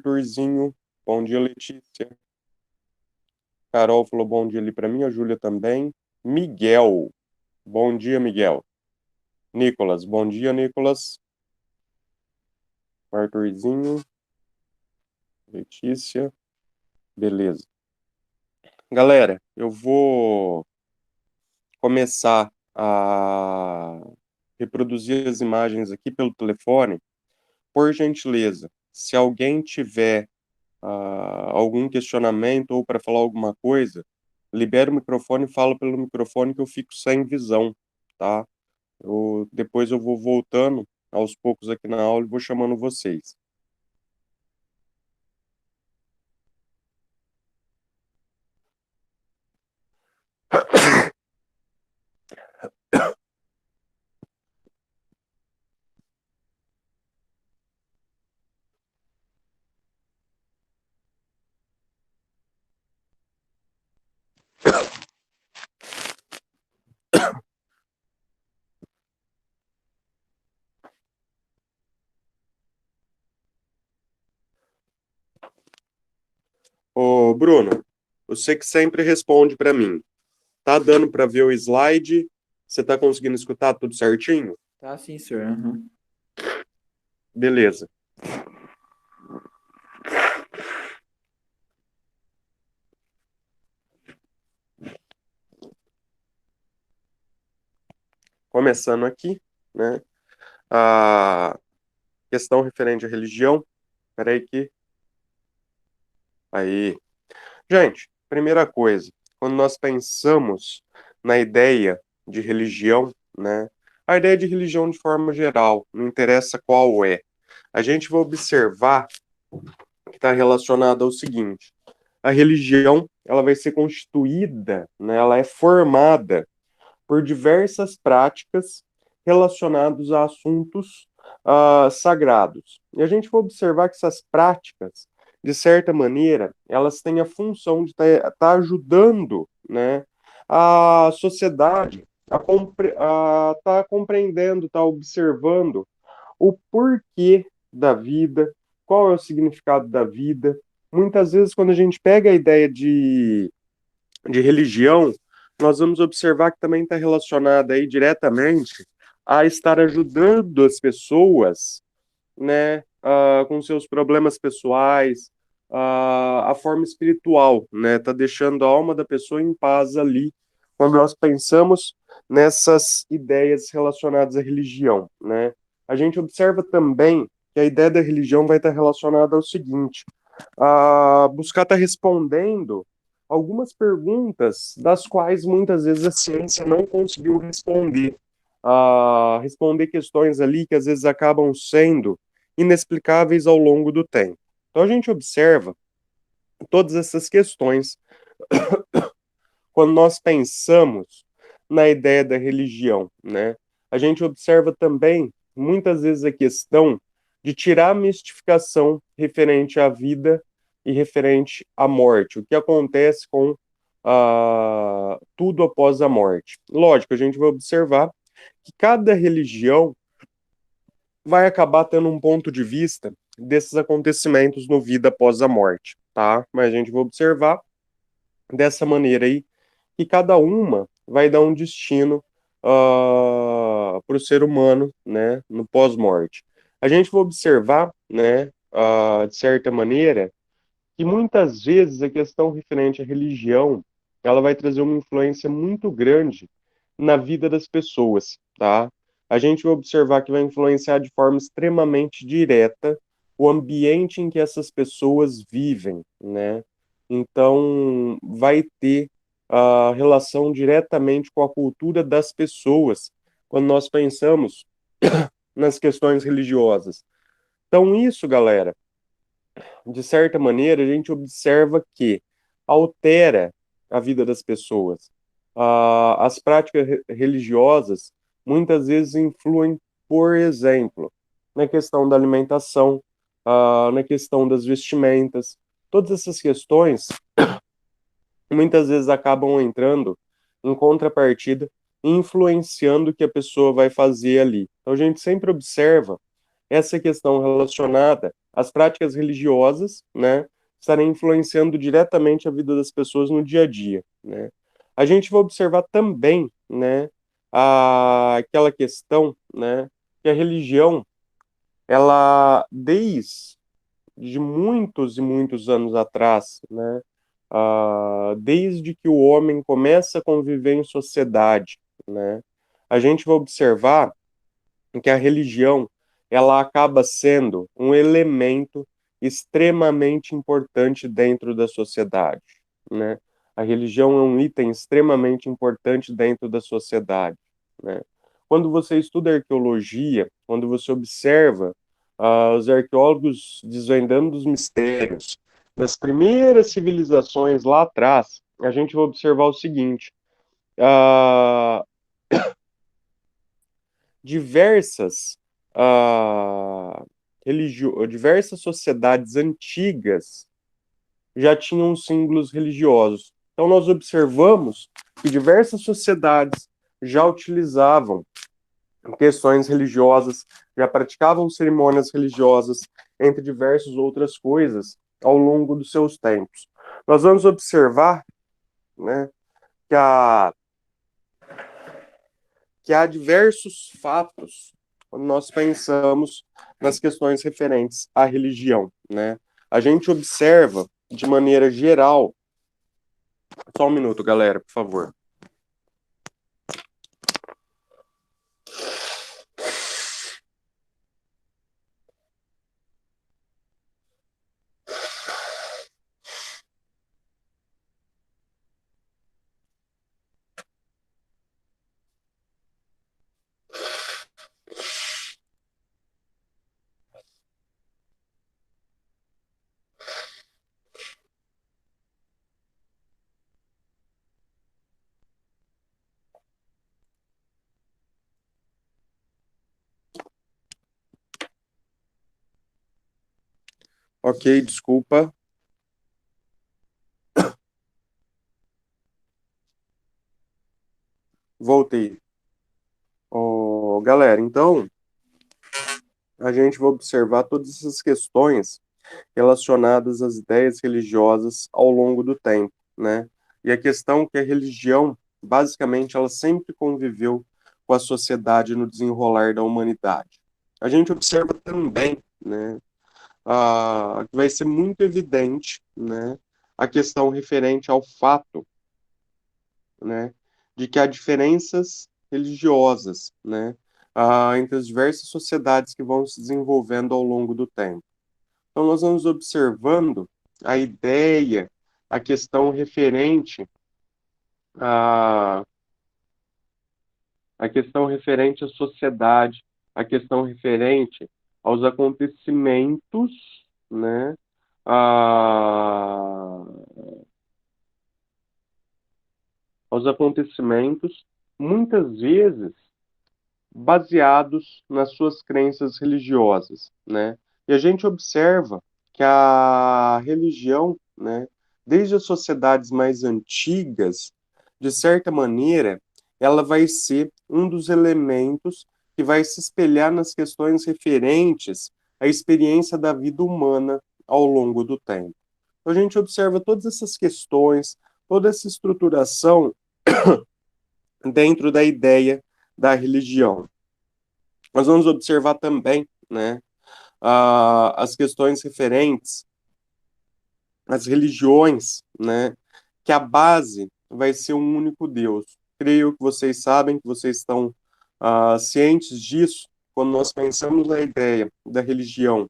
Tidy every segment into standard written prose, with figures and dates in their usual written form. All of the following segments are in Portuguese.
Arthurzinho. Bom dia, Letícia. Carol falou bom dia ali para mim, a Júlia também. Miguel. Bom dia, Miguel. Nicolas. Bom dia, Nicolas. Arthurzinho. Letícia. Beleza. Galera, eu vou começar a reproduzir as imagens aqui pelo telefone. Por gentileza, se alguém tiver algum questionamento ou para falar alguma coisa, libera o microfone e fala pelo microfone que eu fico sem visão, tá? Depois eu vou voltando aos poucos aqui na aula e vou chamando vocês. Ô, Bruno, você que sempre responde para mim. Tá dando para ver o slide? Você tá conseguindo escutar tudo certinho? Tá sim, senhor. Uhum. Beleza. Começando aqui, né? A questão referente à religião. Peraí que... Aí. Gente, primeira coisa, quando nós pensamos na ideia de religião, né? A ideia de religião de forma geral, não interessa qual é. A gente vai observar que está relacionada ao seguinte: a religião, ela vai ser constituída, né? Ela é formada por diversas práticas relacionadas a assuntos sagrados. E a gente vai observar que essas práticas, de certa maneira, elas têm a função de tá ajudando, né, a sociedade a estar compreendendo, estar observando o porquê da vida, qual é o significado da vida. Muitas vezes, quando a gente pega a ideia de religião, nós vamos observar que também está relacionada aí diretamente a estar ajudando as pessoas, né, com seus problemas pessoais, a forma espiritual, né, tá deixando a alma da pessoa em paz ali, quando nós pensamos nessas ideias relacionadas à religião, né. A gente observa também que a ideia da religião vai estar relacionada ao seguinte: buscar estar respondendo algumas perguntas das quais muitas vezes a ciência não conseguiu responder. Responder questões ali que às vezes acabam sendo inexplicáveis ao longo do tempo. Então a gente observa todas essas questões quando nós pensamos na ideia da religião, né? A gente observa também muitas vezes a questão de tirar a mistificação referente à vida e referente à morte, o que acontece com tudo após a morte. Lógico, a gente vai observar que cada religião vai acabar tendo um ponto de vista desses acontecimentos no vida após a morte, tá? Mas a gente vai observar dessa maneira aí que cada uma vai dar um destino para o ser humano, né, no pós-morte. A gente vai observar, né, de certa maneira, que muitas vezes a questão referente à religião, ela vai trazer uma influência muito grande na vida das pessoas, tá? A gente vai observar que vai influenciar de forma extremamente direta o ambiente em que essas pessoas vivem, né? Então, vai ter a relação diretamente com a cultura das pessoas quando nós pensamos nas questões religiosas. Então, isso, galera, de certa maneira, a gente observa que altera a vida das pessoas. As práticas religiosas muitas vezes influem, por exemplo, na questão da alimentação, na questão das vestimentas. Todas essas questões muitas vezes acabam entrando em contrapartida, influenciando o que a pessoa vai fazer ali. Então a gente sempre observa essa questão relacionada as práticas religiosas, né, estarem influenciando diretamente a vida das pessoas no dia a dia, né? A gente vai observar também, né, aquela questão, né, que a religião, ela, desde muitos e muitos anos atrás, né, desde que o homem começa a conviver em sociedade, né, a gente vai observar que a religião ela acaba sendo um elemento extremamente importante dentro da sociedade, né? A religião é um item extremamente importante dentro da sociedade, né? Quando você estuda arqueologia, quando você observa os arqueólogos desvendando os mistérios das primeiras civilizações lá atrás, a gente vai observar o seguinte: ah, diversas diversas sociedades antigas já tinham símbolos religiosos. Então nós observamos que diversas sociedades já utilizavam questões religiosas, já praticavam cerimônias religiosas, entre diversas outras coisas, ao longo dos seus tempos. Nós vamos observar, né, que a que há diversos fatos quando nós pensamos nas questões referentes à religião, né? A gente observa de maneira geral. Só um minuto, galera, por favor. Ok, desculpa. Voltei. Galera, então a gente vai observar todas essas questões relacionadas às ideias religiosas ao longo do tempo, né? E a questão é que a religião, basicamente, ela sempre conviveu com a sociedade no desenrolar da humanidade. A gente observa também, né, que vai ser muito evidente, né, a questão referente ao fato, né, de que há diferenças religiosas, né, entre as diversas sociedades que vão se desenvolvendo ao longo do tempo. Então, nós vamos observando a ideia, a questão referente à, a questão referente à sociedade, a questão referente aos acontecimentos, né, a, aos acontecimentos, muitas vezes baseados nas suas crenças religiosas, né? E a gente observa que a religião, né, desde as sociedades mais antigas, de certa maneira, ela vai ser um dos elementos que vai se espelhar nas questões referentes à experiência da vida humana ao longo do tempo. Então, a gente observa todas essas questões, toda essa estruturação dentro da ideia da religião. Nós vamos observar também, né, as questões referentes às religiões, né, que a base vai ser um único Deus. Creio que vocês sabem, que vocês estão cientes disso, quando nós pensamos na ideia da religião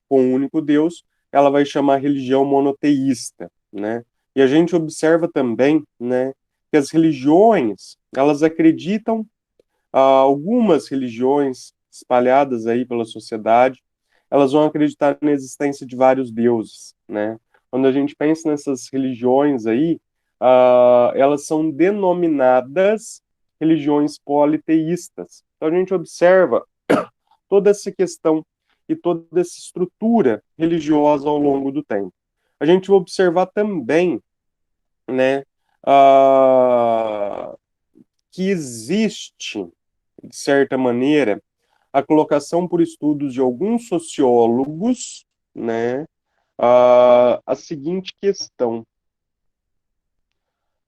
com um único Deus, ela vai chamar religião monoteísta, né? E a gente observa também, né, que as religiões, elas acreditam algumas religiões espalhadas aí pela sociedade, elas vão acreditar na existência de vários deuses, né? Quando a gente pensa nessas religiões aí, elas são denominadas religiões politeístas. Então a gente observa toda essa questão e toda essa estrutura religiosa ao longo do tempo. A gente vai observar também, né, que existe de certa maneira, a colocação por estudos de alguns sociólogos, né, a seguinte questão: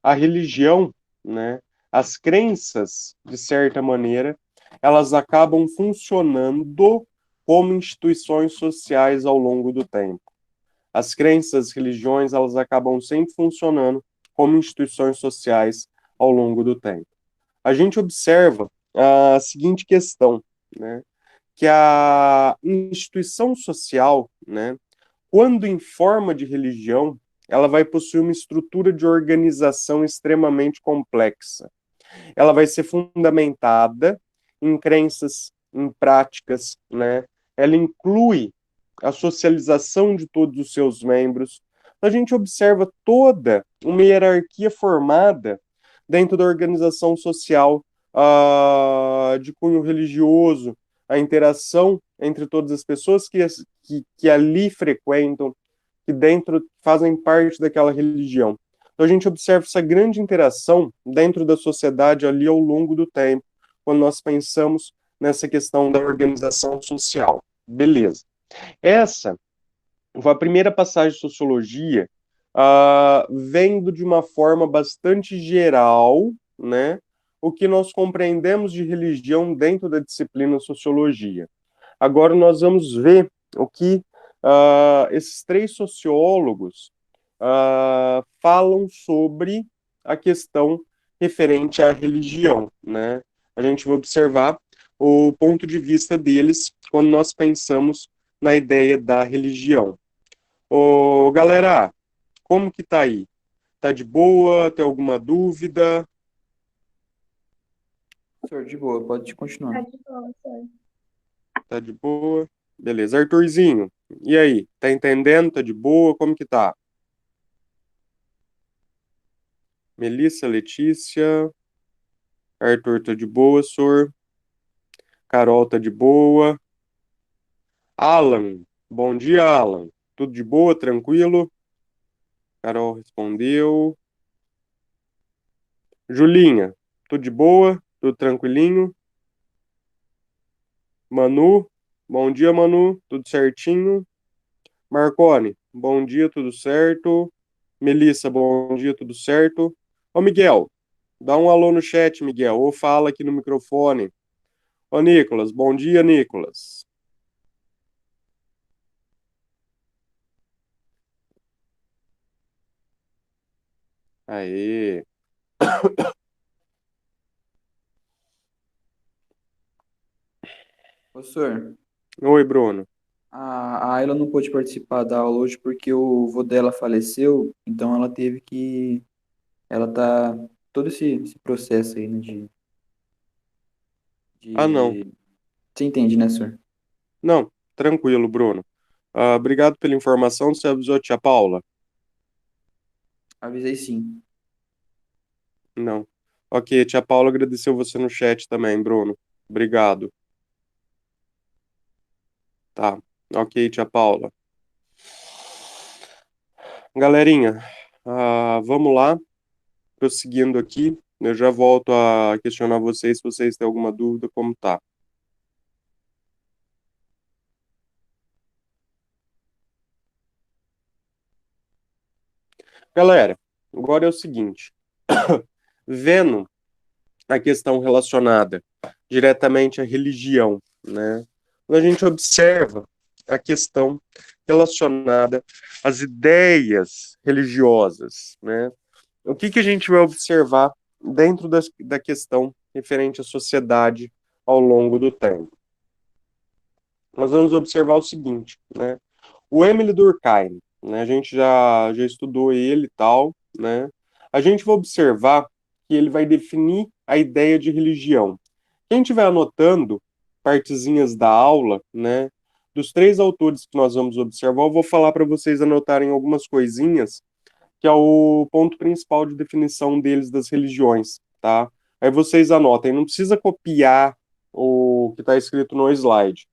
a religião, né, as crenças, de certa maneira, elas acabam funcionando como instituições sociais ao longo do tempo. As crenças, as religiões, elas acabam sempre funcionando como instituições sociais ao longo do tempo. A gente observa a seguinte questão, né, que a instituição social, né, quando em forma de religião, ela vai possuir uma estrutura de organização extremamente complexa. Ela vai ser fundamentada em crenças, em práticas, né? Ela inclui a socialização de todos os seus membros. A gente observa toda uma hierarquia formada dentro da organização social de cunho religioso, a interação entre todas as pessoas que ali frequentam, que dentro fazem parte daquela religião. Então a gente observa essa grande interação dentro da sociedade ali ao longo do tempo, quando nós pensamos nessa questão da organização social. Beleza. Essa foi a primeira passagem de sociologia, vendo de uma forma bastante geral, né, o que nós compreendemos de religião dentro da disciplina sociologia. Agora nós vamos ver o que esses três sociólogos falam sobre a questão referente à religião, né? A gente vai observar o ponto de vista deles quando nós pensamos na ideia da religião. Ô, galera, como que tá aí? Tá de boa? Tem alguma dúvida? Senhor, de boa, pode Tá continuar. de boa, senhor. Tá de boa? Beleza. Arthurzinho, e aí? Tá entendendo? Tá de boa? Como que tá? Melissa, Letícia, Arthur tá de boa, senhor. Carol tá de boa. Alan, bom dia, Alan. Tudo de boa, tranquilo? Carol respondeu. Julinha, tudo de boa? Tudo tranquilinho? Manu, bom dia, Manu. Tudo certinho? Marcone, bom dia, tudo certo? Melissa, bom dia, tudo certo? Ô, Miguel, dá um alô no chat, Miguel, ou fala aqui no microfone. Ô, Nicolas, bom dia, Nicolas. Aê. Ô, senhor, Oi, Bruno. a Ayla não pôde participar da aula hoje porque o vô dela faleceu, então ela teve que. Ela tá. Todo esse processo aí, né, Ah, não. de. Você entende, né, senhor? Não, tranquilo, Bruno. Obrigado pela informação. Você avisou a tia Paula? Avisei sim. Não. Ok, tia Paula agradeceu você no chat também, Bruno. Obrigado. Tá. Ok, tia Paula. Galerinha, vamos lá, prosseguindo aqui. Eu já volto a questionar vocês se vocês têm alguma dúvida, como tá. Galera, agora é o seguinte. Vendo a questão relacionada diretamente à religião, né? Quando a gente observa a questão relacionada às ideias religiosas, né? O que que a gente vai observar dentro da questão referente à sociedade ao longo do tempo? Nós vamos observar o seguinte, né? O Emile Durkheim, né? A gente já estudou ele e tal, né? A gente vai observar que ele vai definir a ideia de religião. Quem estiver anotando partezinhas da aula, né? Dos três autores que nós vamos observar, eu vou falar para vocês anotarem algumas coisinhas, que é o ponto principal de definição deles das religiões, tá? Aí vocês anotem, não precisa copiar o que está escrito no slide.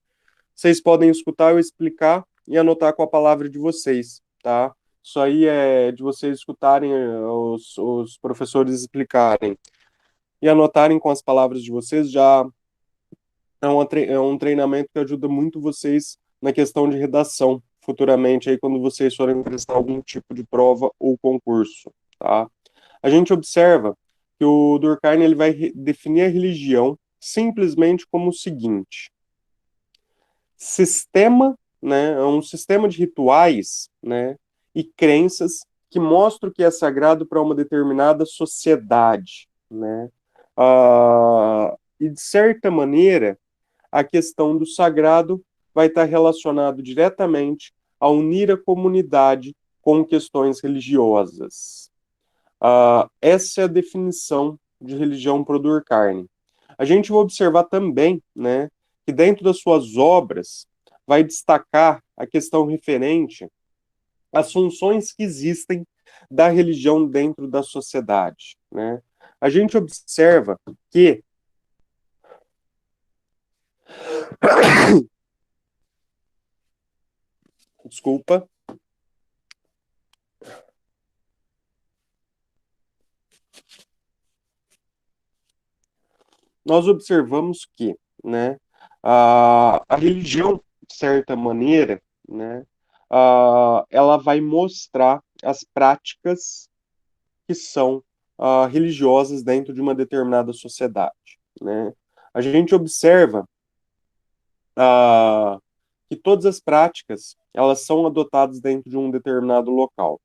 Vocês podem escutar eu explicar e anotar com a palavra de vocês, tá? Isso aí é de vocês escutarem os professores explicarem e anotarem com as palavras de vocês, já é um treinamento que ajuda muito vocês na questão de redação, futuramente, aí, quando vocês forem prestar algum tipo de prova ou concurso, tá? A gente observa que o Durkheim ele vai definir a religião simplesmente como o seguinte: sistema, né, é um sistema de rituais, né, e crenças que mostram que é sagrado para uma determinada sociedade, né? E de certa maneira, a questão do sagrado vai estar relacionado diretamente a unir a comunidade com questões religiosas. Essa é a definição de religião para o Durkheim. A gente vai observar também, né, que dentro das suas obras vai destacar a questão referente às funções que existem da religião dentro da sociedade, né? A gente observa que desculpa, nós observamos que, né, a religião, de certa maneira, né, ela vai mostrar as práticas que são religiosas dentro de uma determinada sociedade, né? A gente observa ah, que todas as práticas elas são adotadas dentro de um determinado local.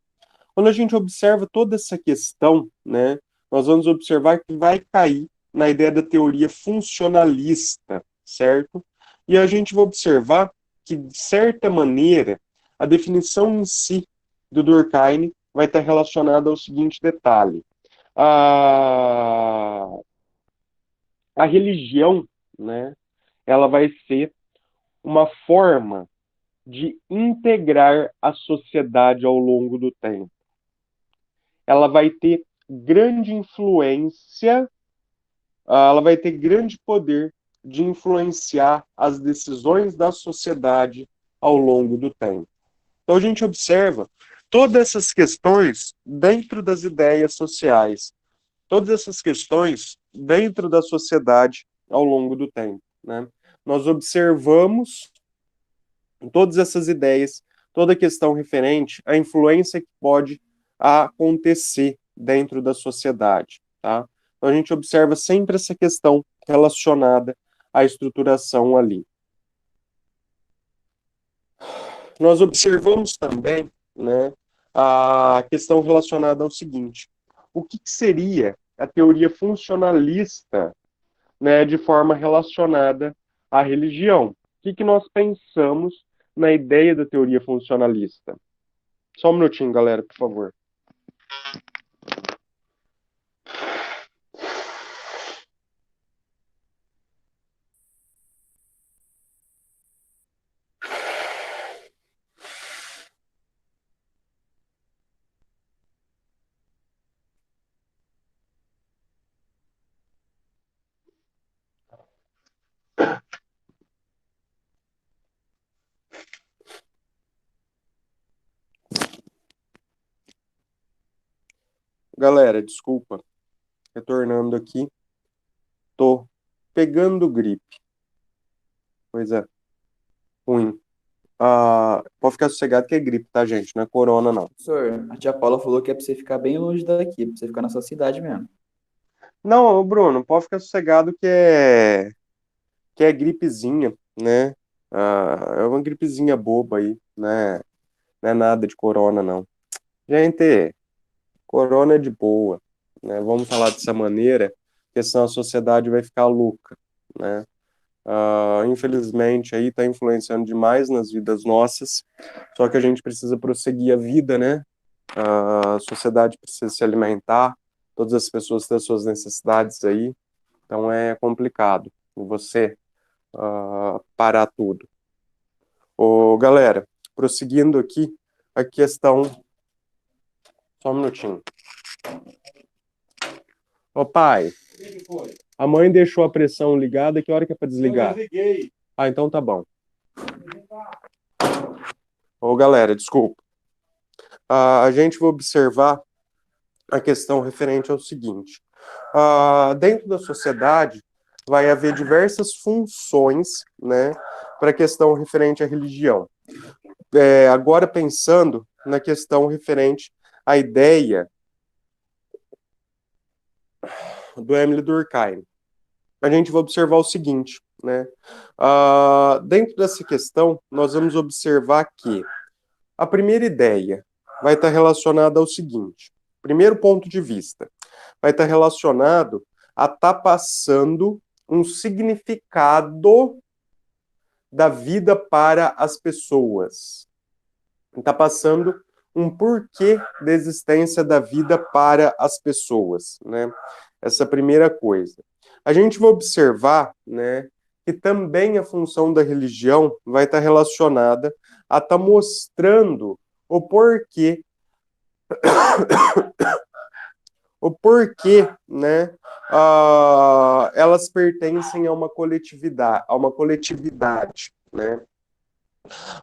Quando a gente observa toda essa questão, né, nós vamos observar que vai cair na ideia da teoria funcionalista, certo? E a gente vai observar que, de certa maneira, a definição em si do Durkheim vai estar relacionada ao seguinte detalhe. A, a religião, né, ela vai ser uma forma de integrar a sociedade ao longo do tempo. Ela vai ter grande influência, ela vai ter grande poder de influenciar as decisões da sociedade ao longo do tempo. Então a gente observa todas essas questões dentro das ideias sociais, todas essas questões dentro da sociedade ao longo do tempo, né? Nós observamos todas essas ideias, toda a questão referente à influência que pode acontecer dentro da sociedade, tá? Então a gente observa sempre essa questão relacionada à estruturação ali. Nós observamos também, né, a questão relacionada ao seguinte: o que seria a teoria funcionalista, né, de forma relacionada à religião? O que nós pensamos na ideia da teoria funcionalista? Só um minutinho, galera, por favor. Galera, desculpa, retornando aqui, tô pegando gripe. Pois é, ruim. Pode ficar sossegado que é gripe, tá, gente? Não é corona, não. Professor, a tia Paula falou que é pra você ficar bem longe daqui, pra você ficar na sua cidade mesmo. Não, Bruno, pode ficar sossegado que é gripezinha, né? É uma gripezinha boba aí, né? Não é nada de corona, não. Gente, corona é de boa, né? Vamos falar dessa maneira, porque senão a sociedade vai ficar louca, né? Infelizmente aí está influenciando demais nas vidas nossas, só que a gente precisa prosseguir a vida, né? A sociedade precisa se alimentar, todas as pessoas têm as suas necessidades aí, então é complicado você parar tudo. Galera, prosseguindo aqui, a questão. Só um minutinho. Ô pai, a mãe deixou a pressão ligada, que hora que é para desligar? Eu desliguei. Então tá bom. Galera, desculpa. A gente vai observar a questão referente ao seguinte: dentro da sociedade, vai haver diversas funções, né, para a questão referente à religião. Agora pensando na questão referente à ideia do Emile Durkheim, a gente vai observar o seguinte, né? Dentro dessa questão, nós vamos observar que a primeira ideia vai estar relacionada ao seguinte: primeiro ponto de vista, vai estar relacionado a estar passando um significado da vida para as pessoas. Está passando um porquê da existência da vida para as pessoas, né? Essa é a primeira coisa. A gente vai observar, né, que também a função da religião vai estar relacionada a estar mostrando o porquê, né, elas pertencem a uma coletividade, né,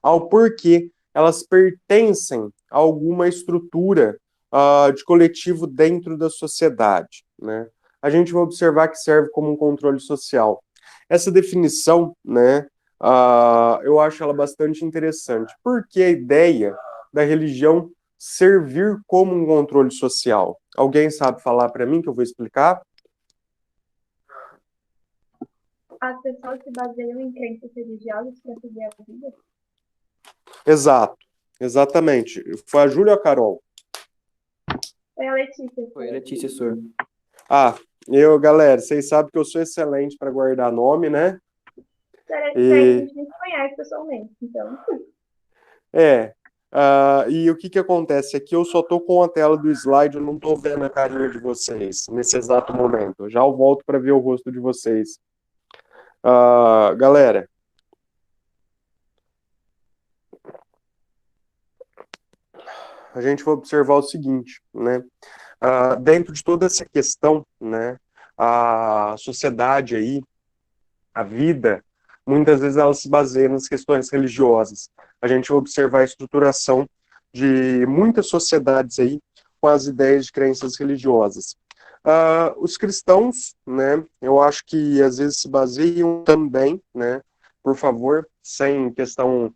ao porquê elas pertencem a alguma estrutura de coletivo dentro da sociedade, né. A gente vai observar que serve como um controle social. Essa definição, né, eu acho ela bastante interessante, porque a ideia da religião servir como um controle social. Alguém sabe falar para mim que eu vou explicar? As pessoas se baseiam em crenças religiosas para viver a vida? Exato, exatamente. Foi a Júlia ou a Carol? Foi a Letícia. Foi a Letícia, senhor. Galera, vocês sabem que eu sou excelente para guardar nome, né? A gente nem se conhece pessoalmente, então. É. E o que que acontece? Aqui eu só tô com a tela do slide, eu não tô vendo a carinha de vocês nesse exato momento. Já eu volto para ver o rosto de vocês. Galera, a gente vai observar o seguinte, né? Dentro de toda essa questão, né? A sociedade aí, a vida, muitas vezes ela se baseia nas questões religiosas. A gente vai observar a estruturação de muitas sociedades aí com as ideias de crenças religiosas. Os cristãos, né, eu acho que às vezes se baseiam também, né, por favor, sem questão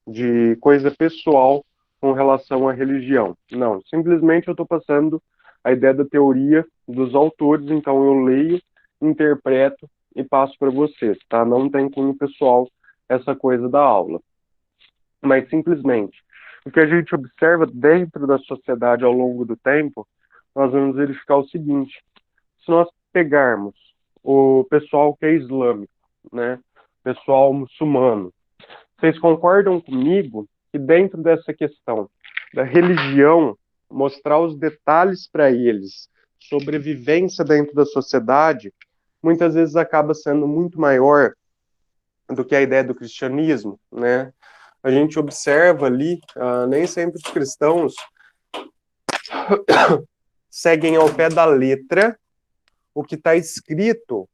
de coisa pessoal com relação à religião. Não, simplesmente eu estou passando a ideia da teoria dos autores, então eu leio, interpreto e passo para vocês, tá? Não tem cunho pessoal essa coisa da aula. Mas simplesmente, o que a gente observa dentro da sociedade ao longo do tempo, nós vamos verificar o seguinte: se nós pegarmos o pessoal que é islâmico, né, pessoal muçulmano, vocês concordam comigo que dentro dessa questão da religião, mostrar os detalhes para eles, sobrevivência dentro da sociedade, muitas vezes acaba sendo muito maior do que a ideia do cristianismo, né? A gente observa ali, nem sempre os cristãos seguem ao pé da letra o que está escrito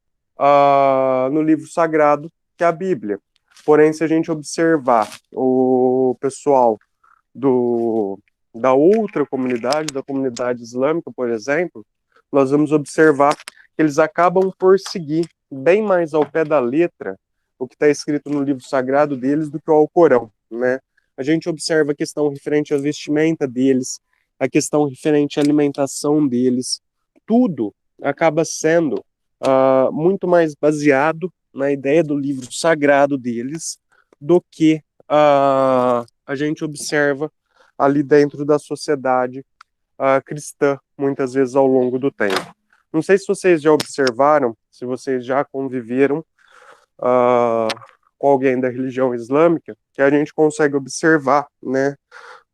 no livro sagrado, que é a Bíblia. Porém, se a gente observar o pessoal da outra comunidade, da comunidade islâmica, por exemplo, nós vamos observar que eles acabam por seguir bem mais ao pé da letra o que está escrito no livro sagrado deles do que o Alcorão, né? A gente observa a questão referente à vestimenta deles, a questão referente à alimentação deles, tudo acaba sendo muito mais baseado na ideia do livro sagrado deles do que a gente observa ali dentro da sociedade cristã, muitas vezes ao longo do tempo. Não sei se vocês já observaram, se vocês já conviveram com alguém da religião islâmica, que a gente consegue observar, né,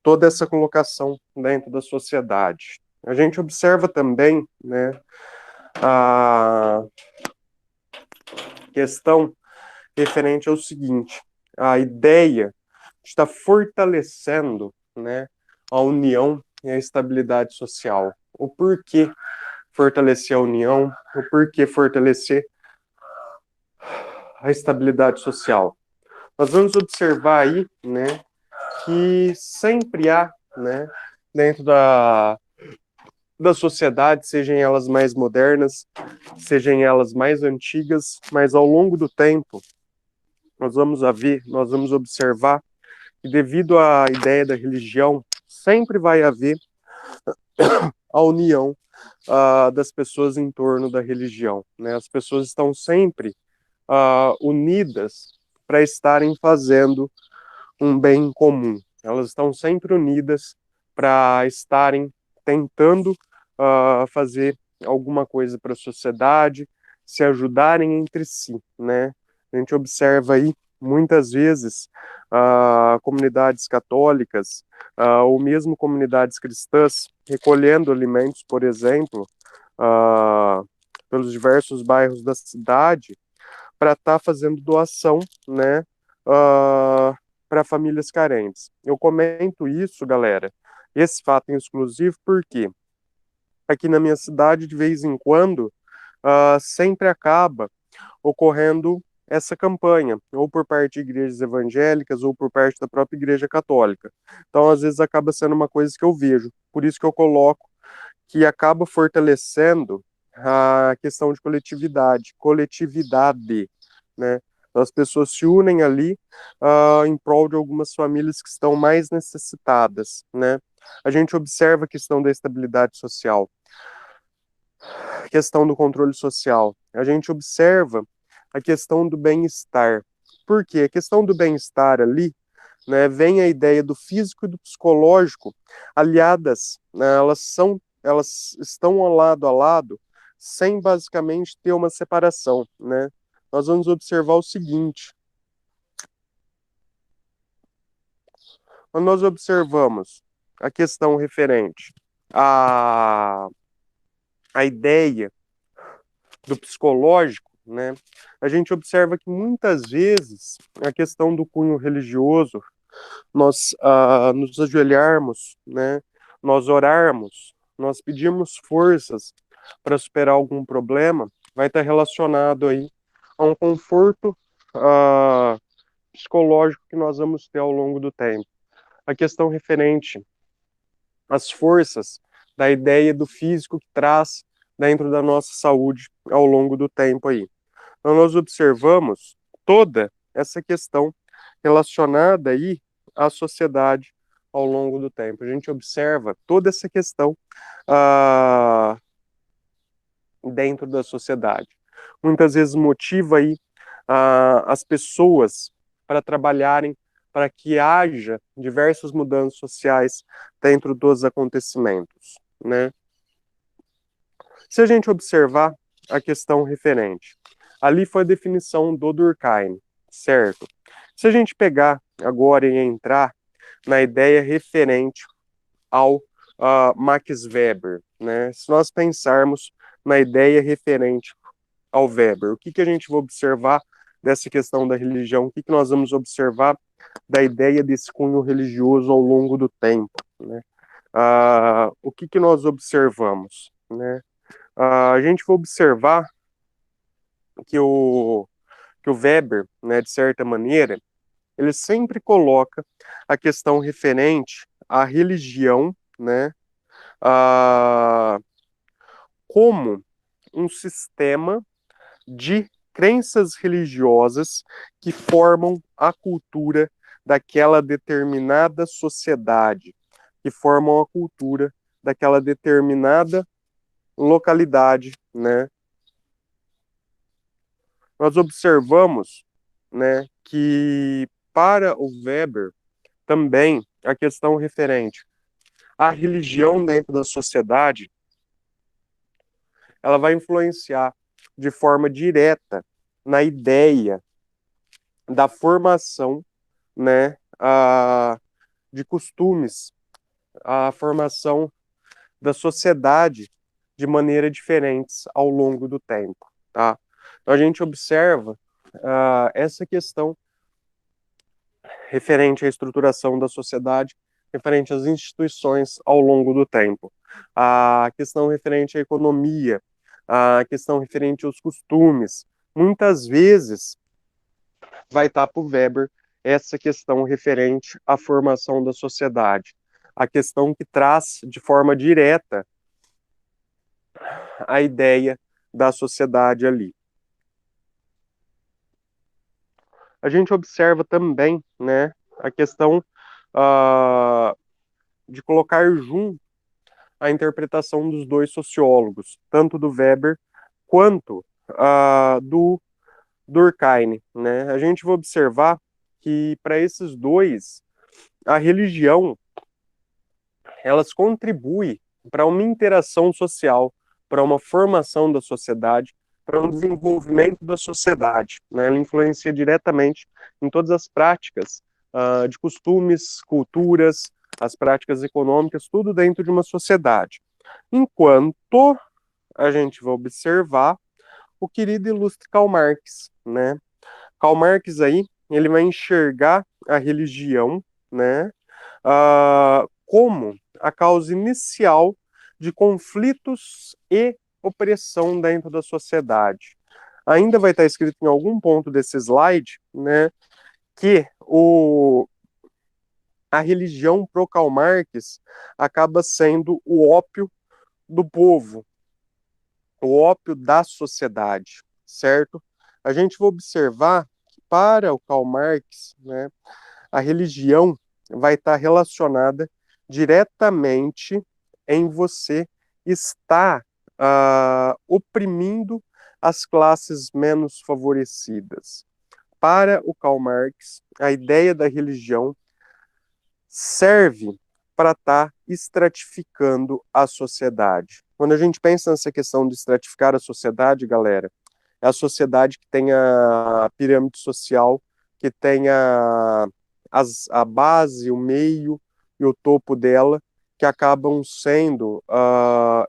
toda essa colocação dentro da sociedade. A gente observa também, né, a questão referente ao seguinte: a ideia está fortalecendo, né, a união e a estabilidade social. O porquê fortalecer a união, o porquê fortalecer a estabilidade social. Nós vamos observar aí, né, que sempre há, né, dentro da sociedade, sejam elas mais modernas, sejam elas mais antigas, mas ao longo do tempo, nós vamos observar que devido à ideia da religião, sempre vai haver a união das pessoas em torno da religião, né? As pessoas estão sempre unidas para estarem fazendo um bem comum. Elas estão sempre unidas para estarem tentando fazer alguma coisa para a sociedade, se ajudarem entre si, né? A gente observa aí muitas vezes comunidades católicas ou mesmo comunidades cristãs recolhendo alimentos, por exemplo, pelos diversos bairros da cidade para estar fazendo doação, né, para famílias carentes. Eu comento isso, galera, esse fato em exclusivo, porque aqui na minha cidade, de vez em quando, sempre acaba ocorrendo essa campanha, ou por parte de igrejas evangélicas, ou por parte da própria igreja católica. Então, às vezes, acaba sendo uma coisa que eu vejo. Por isso que eu coloco que acaba fortalecendo a questão de coletividade, né? Então, as pessoas se unem ali em prol de algumas famílias que estão mais necessitadas, né? A gente observa a questão da estabilidade social, a questão do controle social, a gente observa a questão do bem-estar. Por quê? A questão do bem-estar ali, né, vem a ideia do físico e do psicológico aliadas, né, elas estão ao lado, sem basicamente ter uma separação, né? Nós vamos observar o seguinte: quando nós observamos a questão referente à, à ideia do psicológico, né, a gente observa que muitas vezes a questão do cunho religioso, nós nos ajoelharmos, né, nós orarmos, nós pedirmos forças para superar algum problema, vai estar relacionado aí a um conforto psicológico que nós vamos ter ao longo do tempo. A questão referente às forças da ideia do físico que traz dentro da nossa saúde ao longo do tempo aí. Então nós observamos toda essa questão relacionada aí à sociedade ao longo do tempo. A gente observa toda essa questão dentro da sociedade. Muitas vezes motiva aí as pessoas para trabalharem para que haja diversas mudanças sociais dentro dos acontecimentos, né? Se a gente observar a questão referente, ali foi a definição do Durkheim, certo? Se a gente pegar agora e entrar na ideia referente ao Max Weber, né? Se nós pensarmos na ideia referente ao Weber, o que, que a gente vai observar dessa questão da religião? O que, que nós vamos observar da ideia desse cunho religioso ao longo do tempo, né? O que, que nós observamos, né? A gente vai observar que que o Weber, né, de certa maneira, ele sempre coloca a questão referente à religião, né, como um sistema de crenças religiosas que formam a cultura daquela determinada sociedade, que formam a cultura daquela determinada localidade, né? Nós observamos, né, que para o Weber também a questão referente à religião dentro da sociedade, ela vai influenciar de forma direta na ideia da formação, né, de costumes, a formação da sociedade de maneira diferentes ao longo do tempo, tá? Então a gente observa essa questão referente à estruturação da sociedade, referente às instituições ao longo do tempo, a questão referente à economia, a questão referente aos costumes, muitas vezes vai estar para o Weber essa questão referente à formação da sociedade, a questão que traz de forma direta a ideia da sociedade ali. A gente observa também, né, a questão de colocar junto a interpretação dos dois sociólogos, tanto do Weber quanto do Durkheim, né? A gente vai observar que para esses dois, a religião, elas contribuem para uma interação social, para uma formação da sociedade, para um desenvolvimento da sociedade, né? Ela influencia diretamente em todas as práticas de costumes, culturas, as práticas econômicas, tudo dentro de uma sociedade. Enquanto a gente vai observar o querido e ilustre Karl Marx, né? Karl Marx aí, ele vai enxergar a religião, né, como a causa inicial de conflitos e opressão dentro da sociedade. Ainda vai estar escrito em algum ponto desse slide, né, que a religião pro Karl Marx acaba sendo o ópio do povo, o ópio da sociedade, certo? A gente vai observar que para o Karl Marx, né, a religião vai estar relacionada diretamente em você estar oprimindo as classes menos favorecidas. Para o Karl Marx, a ideia da religião serve para estar estratificando a sociedade. Quando a gente pensa nessa questão de estratificar a sociedade, galera, é a sociedade que tem a pirâmide social, que tem a base, o meio e o topo dela, que acabam sendo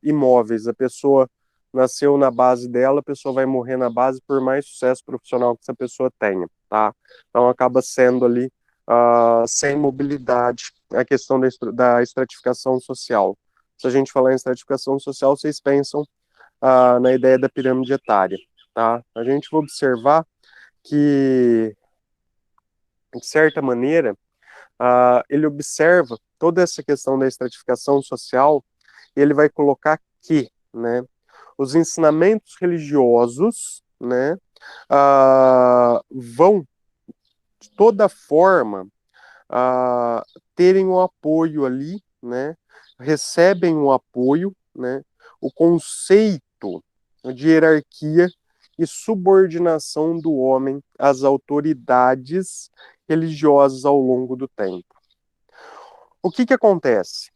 imóveis. A pessoa nasceu na base dela, a pessoa vai morrer na base por mais sucesso profissional que essa pessoa tenha, tá? Então acaba sendo ali sem mobilidade a questão da estratificação social. Se a gente falar em estratificação social, vocês pensam na ideia da pirâmide etária, tá? A gente vai observar que, de certa maneira, ele observa toda essa questão da estratificação social e ele vai colocar que, né, os ensinamentos religiosos, né, vão, de toda forma, terem um apoio ali, né, recebem um apoio, né, o conceito de hierarquia e subordinação do homem às autoridades religiosas ao longo do tempo. O que acontece?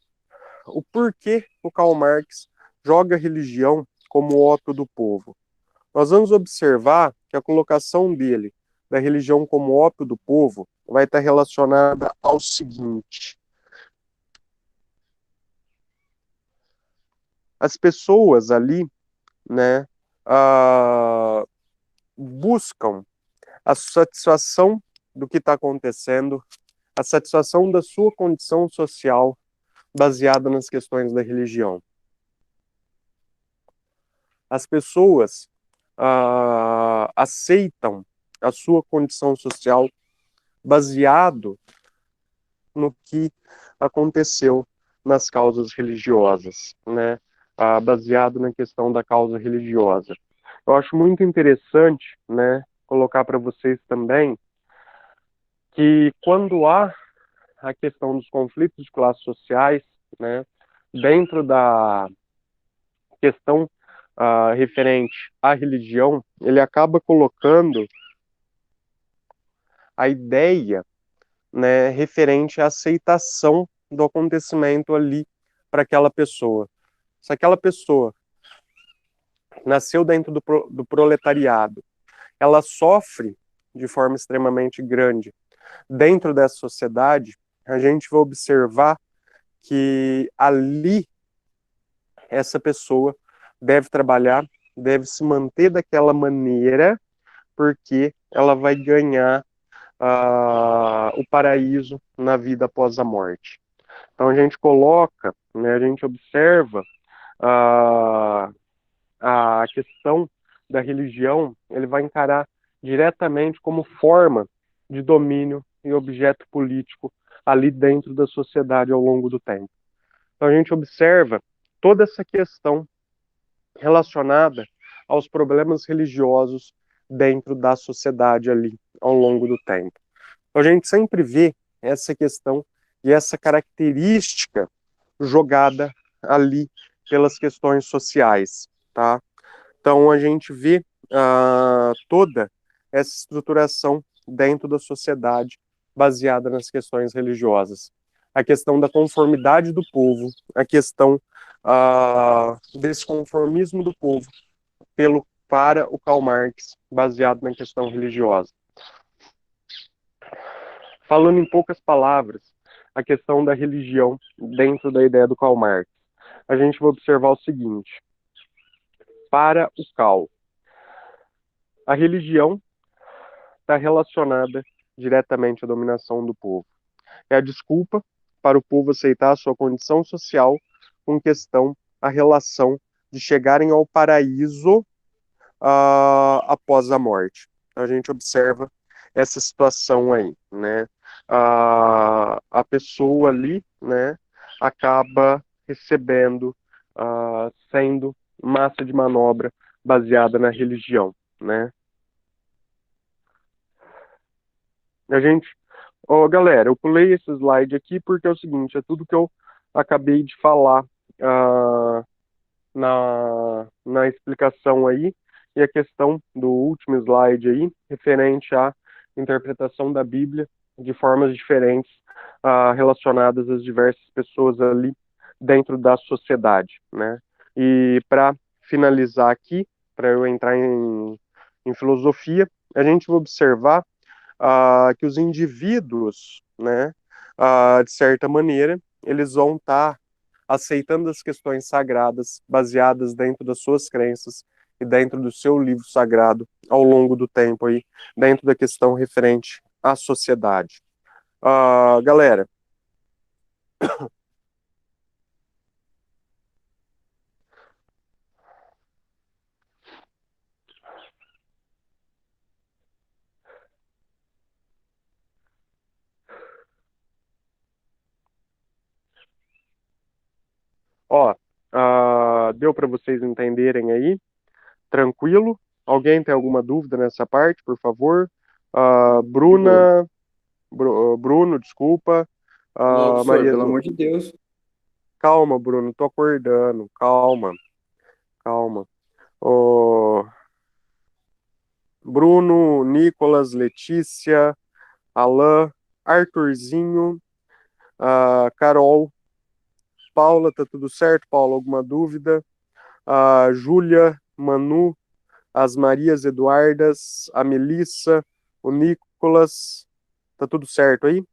O porquê o Karl Marx joga a religião como ópio do povo? Nós vamos observar que a colocação dele da religião como ópio do povo vai estar relacionada ao seguinte: as pessoas ali, né, buscam a satisfação do que está acontecendo, a satisfação da sua condição social baseada nas questões da religião. As pessoas aceitam a sua condição social baseado no que aconteceu nas causas religiosas, né? Baseado na questão da causa religiosa. Eu acho muito interessante, né, colocar para vocês também que quando há a questão dos conflitos de classes sociais, né, dentro da questão referente à religião, ele acaba colocando a ideia, né, referente à aceitação do acontecimento ali para aquela pessoa. Se aquela pessoa nasceu dentro do proletariado, ela sofre de forma extremamente grande dentro dessa sociedade, a gente vai observar que ali essa pessoa deve trabalhar, deve se manter daquela maneira, porque ela vai ganhar o paraíso na vida após a morte. Então a gente coloca, né, a gente observa a questão da religião, ele vai encarar diretamente como forma de domínio e objeto político ali dentro da sociedade ao longo do tempo. Então a gente observa toda essa questão relacionada aos problemas religiosos dentro da sociedade ali ao longo do tempo. Então, a gente sempre vê essa questão e essa característica jogada ali pelas questões sociais, tá? Então, a gente vê toda essa estruturação dentro da sociedade baseada nas questões religiosas. A questão da conformidade do povo, a questão desse conformismo do povo para o Karl Marx, baseado na questão religiosa. Falando em poucas palavras, a questão da religião dentro da ideia do Karl Marx. A gente vai observar o seguinte: para o Karl, a religião está relacionada diretamente à dominação do povo. É a desculpa para o povo aceitar a sua condição social com questão à relação de chegarem ao paraíso após a morte. A gente observa essa situação aí, né? A pessoa ali, né, acaba recebendo, sendo massa de manobra baseada na religião, né? A gente, galera, eu pulei esse slide aqui porque é o seguinte, é tudo que eu acabei de falar na explicação aí, e a questão do último slide aí, referente à interpretação da Bíblia de formas diferentes relacionadas às diversas pessoas ali dentro da sociedade, né? E para finalizar aqui, para eu entrar em filosofia, a gente vai observar que os indivíduos, né, de certa maneira, eles vão estar aceitando as questões sagradas baseadas dentro das suas crenças e dentro do seu livro sagrado ao longo do tempo aí, dentro da questão referente à sociedade. Galera, deu para vocês entenderem aí? Tranquilo? Alguém tem alguma dúvida nessa parte, por favor? Bruna, Bruno, desculpa. Não, professor, Maria pelo do... amor de Deus. Calma, Bruno, tô acordando. Calma, calma. Ô, Bruno, Nicolas, Letícia, Alain, Arthurzinho, Carol, Paula, tá tudo certo? Paula, alguma dúvida? Júlia, Manu, as Marias Eduardas, a Melissa, o Nicolas, tá tudo certo aí?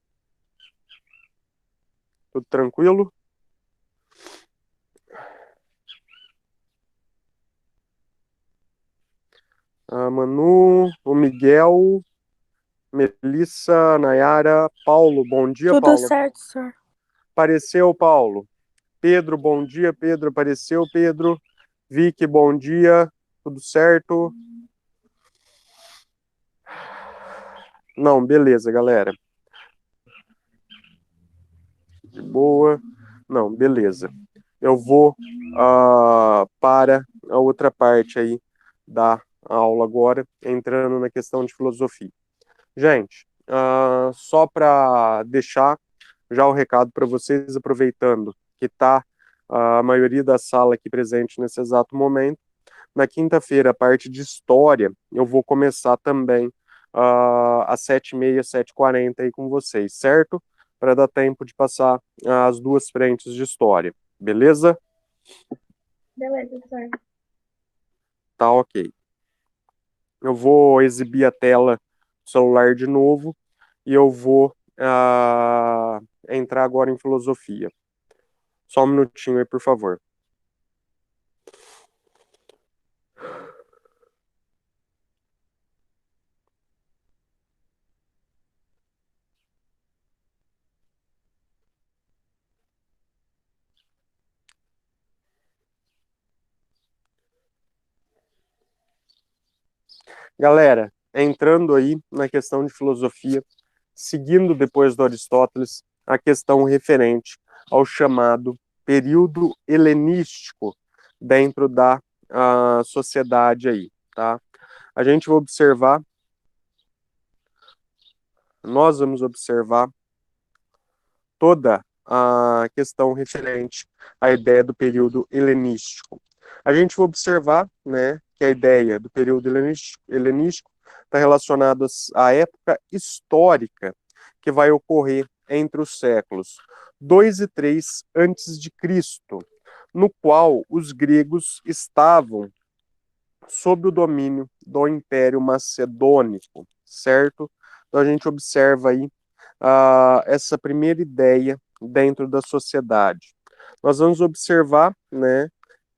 Tudo tranquilo? A Manu, o Miguel, Melissa, Nayara, Paulo, bom dia, Tudo Paulo. certo, senhor. Apareceu, Paulo. Pedro, bom dia, Pedro, apareceu, Pedro. Vicky, bom dia, tudo certo? Não, beleza, galera. De boa. Não, beleza. Eu vou para a outra parte aí da aula agora, entrando na questão de filosofia. Gente, só para deixar já o recado para vocês, aproveitando que está a maioria da sala aqui presente nesse exato momento. Na quinta-feira, a parte de história, eu vou começar também às 7h30, 7h40 aí com vocês, certo? Para dar tempo de passar as duas frentes de história, beleza? Beleza, professor. Tá ok. Eu vou exibir a tela do celular de novo e eu vou entrar agora em filosofia. Só um minutinho aí, por favor. Galera, entrando aí na questão de filosofia, seguindo depois do Aristóteles, a questão referente ao chamado período helenístico dentro da sociedade aí, tá? A gente vai observar, nós vamos observar toda a questão referente à ideia do período helenístico. A gente vai observar, né, que a ideia do período helenístico está relacionada à época histórica que vai ocorrer entre os séculos 2 e 3 antes de Cristo, no qual os gregos estavam sob o domínio do Império Macedônico, certo? Então a gente observa aí essa primeira ideia dentro da sociedade. Nós vamos observar, né,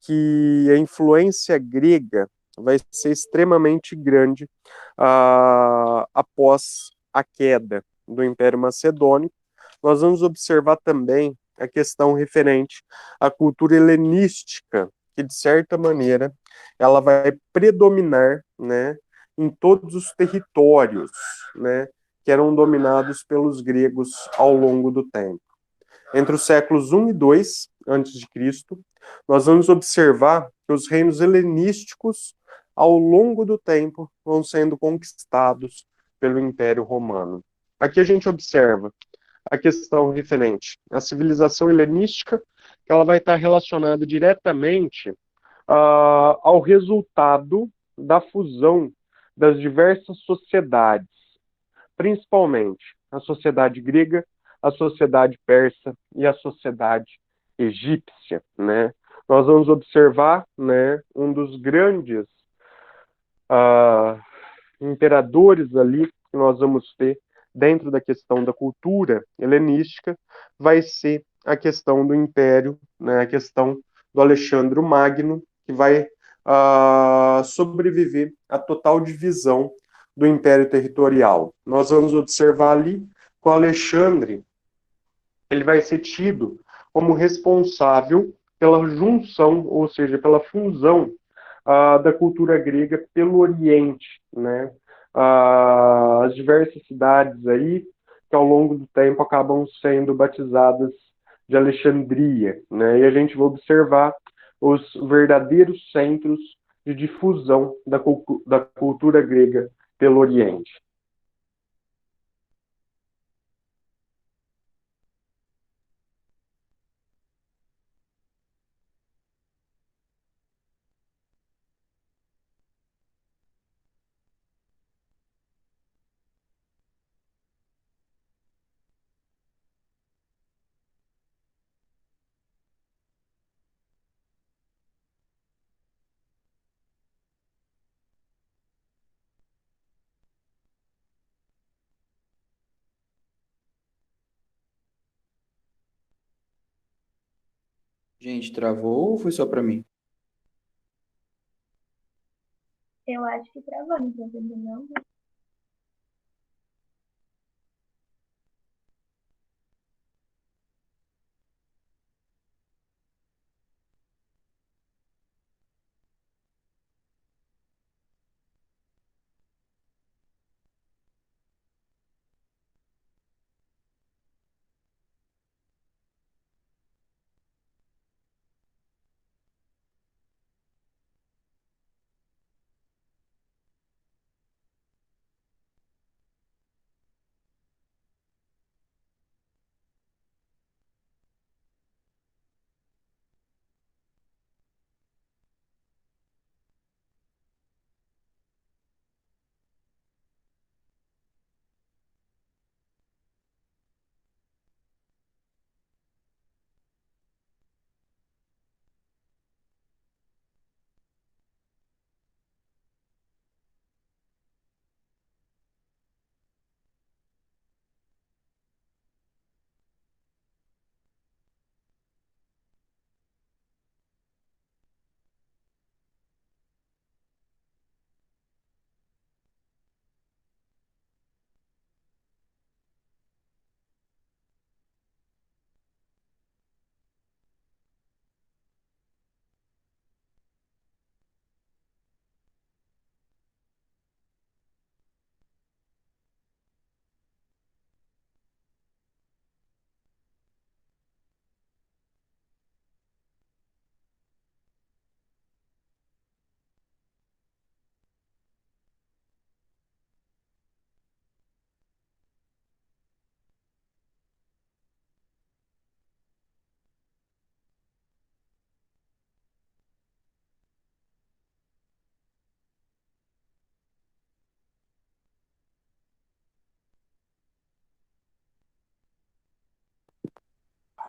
que a influência grega vai ser extremamente grande após a queda do Império Macedônico. Nós vamos observar também a questão referente à cultura helenística, que de certa maneira ela vai predominar, né, em todos os territórios, né, que eram dominados pelos gregos ao longo do tempo. Entre os séculos 1 e 2 antes de Cristo, nós vamos observar que os reinos helenísticos, ao longo do tempo, vão sendo conquistados pelo Império Romano. Aqui a gente observa a questão referente à civilização helenística, que ela vai estar relacionada diretamente ao resultado da fusão das diversas sociedades, principalmente a sociedade grega, a sociedade persa e a sociedade egípcia, né? Nós vamos observar, né, um dos grandes imperadores ali que nós vamos ter dentro da questão da cultura helenística vai ser a questão do império, né, a questão do Alexandre Magno, que vai sobreviver à total divisão do império territorial. Nós vamos observar ali que o Alexandre ele vai ser tido como responsável pela junção, ou seja, pela fusão da cultura grega pelo Oriente, né? As diversas cidades aí que ao longo do tempo acabam sendo batizadas de Alexandria, né? E a gente vai observar os verdadeiros centros de difusão da cultura grega pelo Oriente. Gente, travou ou foi só pra mim? Eu acho que travou, não tô entendendo, não.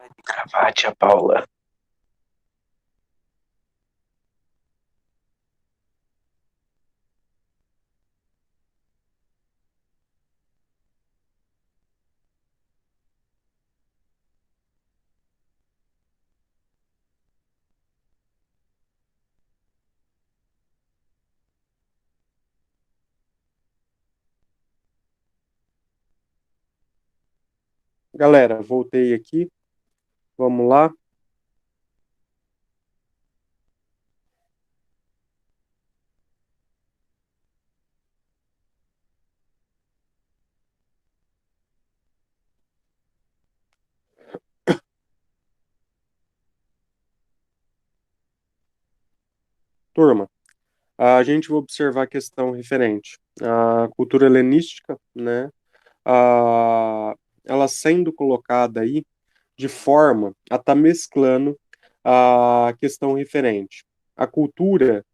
Gravar, tia Paula. Galera, voltei aqui. Vamos lá. Turma, a gente vai observar a questão referente à cultura helenística, né? A, ela sendo colocada aí de forma a estar mesclando a questão referente à cultura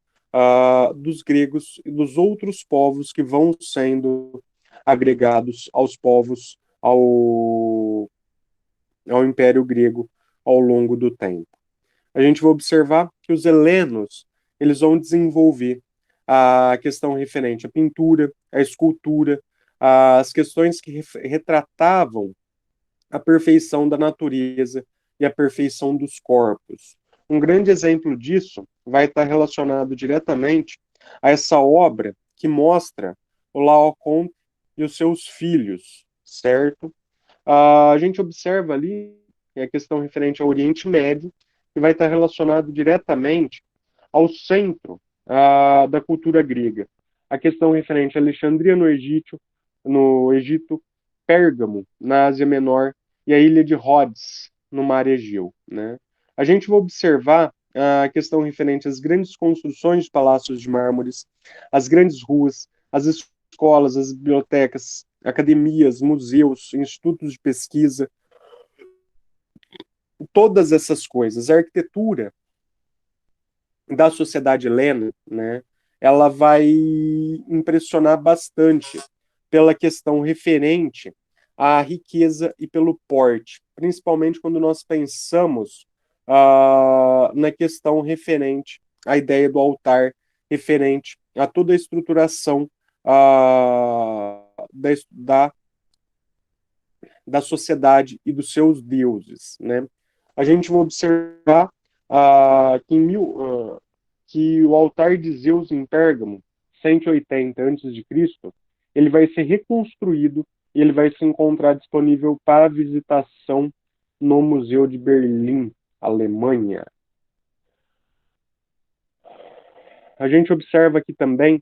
dos gregos e dos outros povos que vão sendo agregados aos povos, ao Império Grego ao longo do tempo. A gente vai observar que os helenos eles vão desenvolver a questão referente à pintura, à escultura, as questões que retratavam a perfeição da natureza e a perfeição dos corpos. Um grande exemplo disso vai estar relacionado diretamente a essa obra que mostra o Laocoon e os seus filhos, certo? A gente observa ali a questão referente ao Oriente Médio, que vai estar relacionado diretamente ao centro da cultura grega. A questão referente a Alexandria no Egito, Pérgamo, na Ásia Menor, e a ilha de Rhodes, no Mar Egeu. Né? A gente vai observar a questão referente às grandes construções de palácios de mármores, as grandes ruas, as escolas, as bibliotecas, academias, museus, institutos de pesquisa, todas essas coisas. A arquitetura da sociedade helena, né, ela vai impressionar bastante pela questão referente à riqueza e pelo porte, principalmente quando nós pensamos na questão referente à ideia do altar, referente a toda a estruturação da da sociedade e dos seus deuses, né? A gente vai observar que o altar de Zeus em Pérgamo, 180 a.C., ele vai ser reconstruído e ele vai se encontrar disponível para visitação no Museu de Berlim, Alemanha. A gente observa aqui também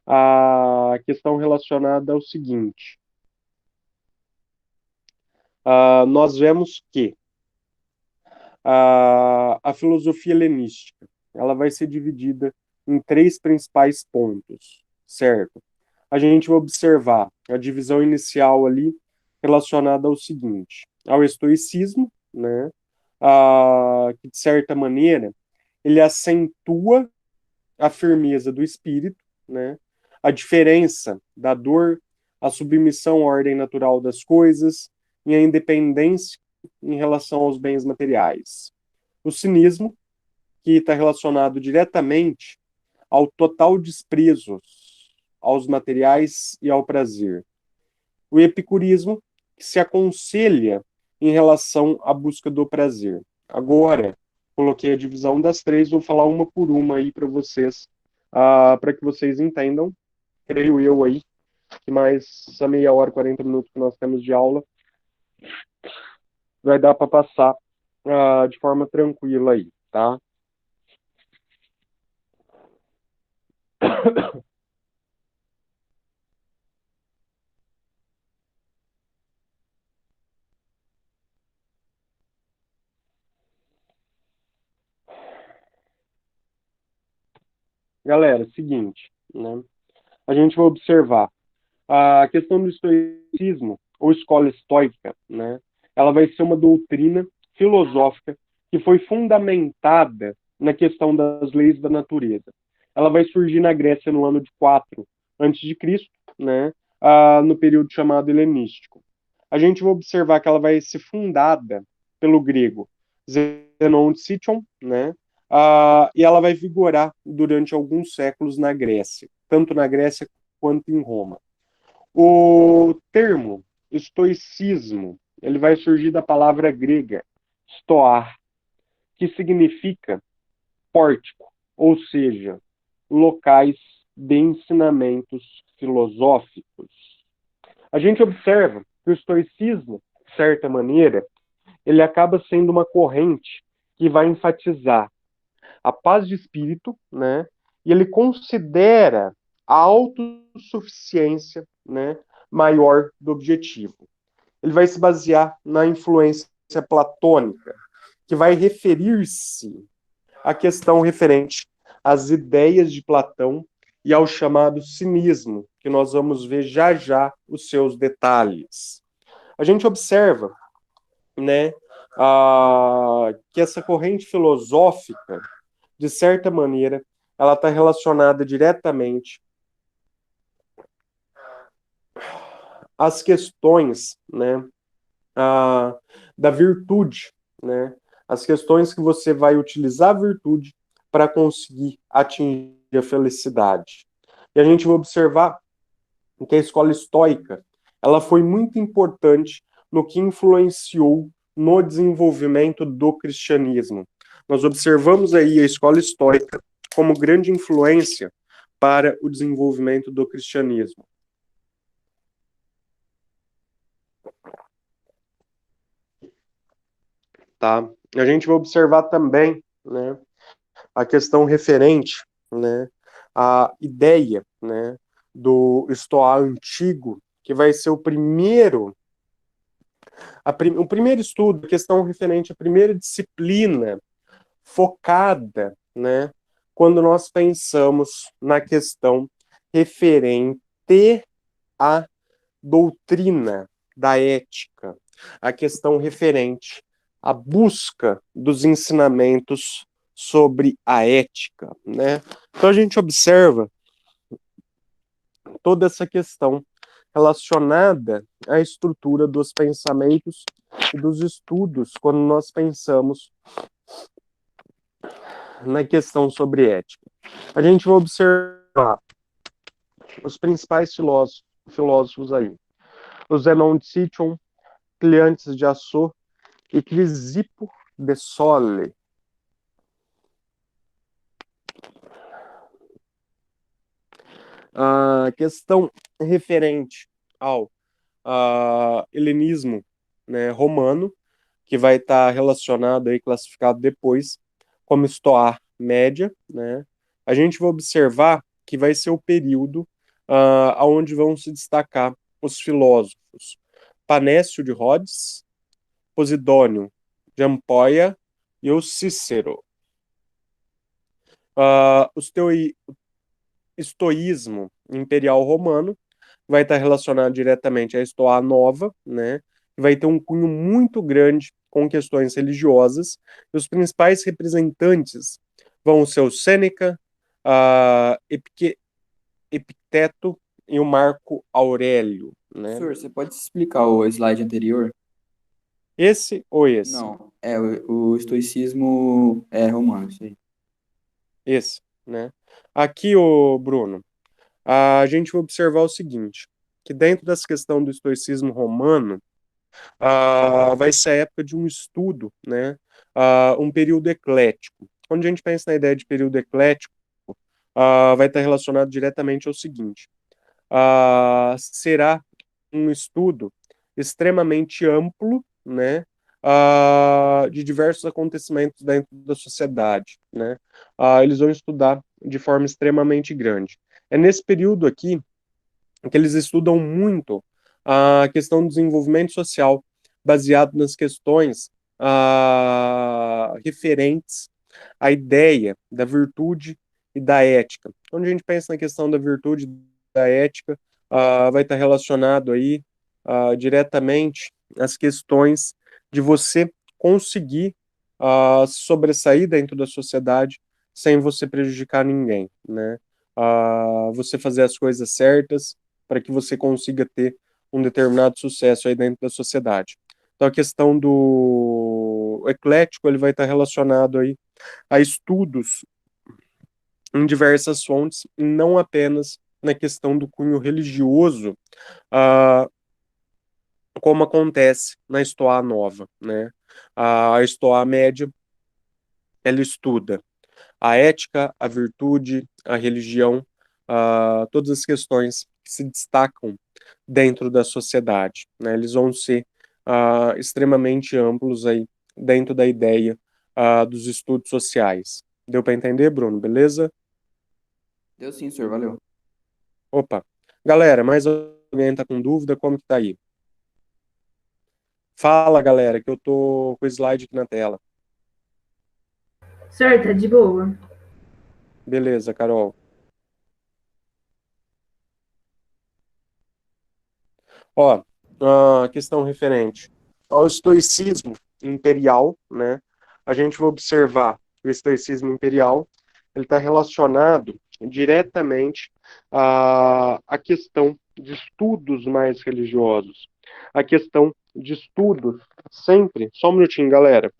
a questão relacionada ao seguinte. Nós vemos que a filosofia helenística ela vai ser dividida em três principais pontos, certo? A gente vai observar a divisão inicial ali relacionada ao seguinte, ao estoicismo, né? Que de certa maneira ele acentua a firmeza do espírito, né? A diferença da dor, a submissão à ordem natural das coisas e a independência em relação aos bens materiais. O cinismo, que está relacionado diretamente ao total desprezo aos materiais e ao prazer. O epicurismo, que se aconselha em relação à busca do prazer. Agora, coloquei a divisão das três, vou falar uma por uma aí para vocês, para que vocês entendam, creio eu aí, que mais essa meia hora, 40 minutos que nós temos de aula, vai dar para passar de forma tranquila aí, tá? Galera, seguinte, né? A gente vai observar a questão do estoicismo, ou escola estoica, né? Ela vai ser uma doutrina filosófica que foi fundamentada na questão das leis da natureza. Ela vai surgir na Grécia no ano de 4 antes de Cristo, né? No período chamado helenístico. A gente vai observar que ela vai ser fundada pelo grego Zenon de Cityon, né? E ela vai vigorar durante alguns séculos na Grécia, tanto na Grécia quanto em Roma. O termo estoicismo, ele vai surgir da palavra grega stoar, que significa pórtico, ou seja, locais de ensinamentos filosóficos. A gente observa que o estoicismo, de certa maneira, ele acaba sendo uma corrente que vai enfatizar a paz de espírito, né? E ele considera a autossuficiência, né, maior do objetivo. Ele vai se basear na influência platônica, que vai referir-se à questão referente às ideias de Platão e ao chamado cinismo, que nós vamos ver já já os seus detalhes. A gente observa, né, que essa corrente filosófica, de certa maneira, ela está relacionada diretamente às questões, né, da virtude, né, as questões que você vai utilizar a virtude para conseguir atingir a felicidade. E a gente vai observar que a escola estoica, ela foi muito importante no que influenciou no desenvolvimento do cristianismo. Nós observamos aí a escola estoica como grande influência para o desenvolvimento do cristianismo. Tá? A gente vai observar também, né, a questão referente, né, à ideia, né, do estoar antigo, que vai ser o primeiro estudo, questão referente à primeira disciplina focada, né, quando nós pensamos na questão referente à doutrina da ética, a questão referente à busca dos ensinamentos sobre a ética, né? Então a gente observa toda essa questão relacionada à estrutura dos pensamentos e dos estudos quando nós pensamos na questão sobre ética. A gente vai observar os principais filósofos aí. O Zenon de Cityon, Cleantes de Açô e Crisipo de Sole. A questão referente ao helenismo, né, romano, que vai estar relacionado aí, classificado depois como Estoar Média, né? A gente vai observar que vai ser o período onde vão se destacar os filósofos Panécio de Rhodes, Posidônio de Ampoia e o Cícero. O estoísmo imperial romano vai estar relacionado diretamente à Estoa Nova, né? Vai ter um cunho muito grande com questões religiosas. E os principais representantes vão ser o Sêneca, Epicteto e o Marco Aurélio, né? Professor, você pode explicar o slide anterior? Esse ou esse? Não, o estoicismo é romano, isso aí. Esse, né? Aqui, o Bruno, a gente vai observar o seguinte, que dentro dessa questão do estoicismo romano, vai ser a época de um estudo, né? Um período eclético. Quando a gente pensa na ideia de período eclético, vai estar relacionado diretamente ao seguinte: será um estudo extremamente amplo, né? De diversos acontecimentos dentro da sociedade, né? Eles vão estudar de forma extremamente grande. É nesse período aqui que eles estudam muito a questão do desenvolvimento social, baseado nas questões referentes à ideia da virtude e da ética. Quando a gente pensa na questão da virtude e da ética, vai estar relacionado aí diretamente às questões de você conseguir sobressair dentro da sociedade sem você prejudicar ninguém, né? Você fazer as coisas certas para que você consiga ter um determinado sucesso aí dentro da sociedade. Então, a questão o eclético ele vai estar relacionado aí a estudos em diversas fontes, e não apenas na questão do cunho religioso, ah, como acontece na Estoa Nova, né? A Estoa Média, ela estuda a ética, a virtude, a religião, todas as questões que se destacam dentro da sociedade, né? Eles vão ser extremamente amplos aí dentro da ideia dos estudos sociais. Deu para entender, Bruno? Beleza? Deu sim, senhor, valeu. Opa. Galera, mais alguém tá com dúvida? Como que tá aí? Fala, galera, que eu tô com o slide aqui na tela. Senhor, tá de boa. Beleza, Carol. Ó, a questão referente ao estoicismo imperial, né? A gente vai observar que o estoicismo imperial ele está relacionado diretamente à questão de estudos mais religiosos, a questão de estudos sempre. Só um minutinho, galera.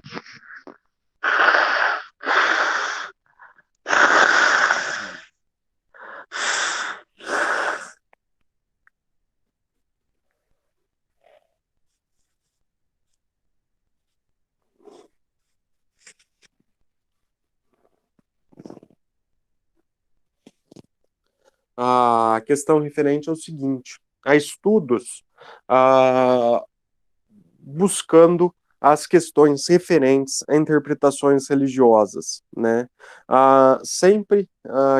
A questão referente ao seguinte: a estudos ah, buscando as questões referentes a interpretações religiosas, né? Sempre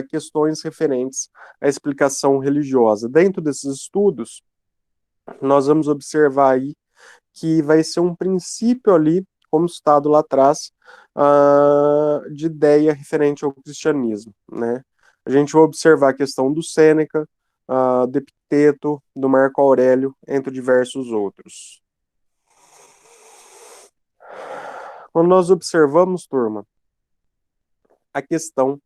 questões referentes à explicação religiosa. Dentro desses estudos, nós vamos observar aí que vai ser um princípio ali, como citado lá atrás, de ideia referente ao cristianismo, né? A gente vai observar a questão do Sêneca, do Epicteto, do Marco Aurélio, entre diversos outros. Quando nós observamos, turma, a questão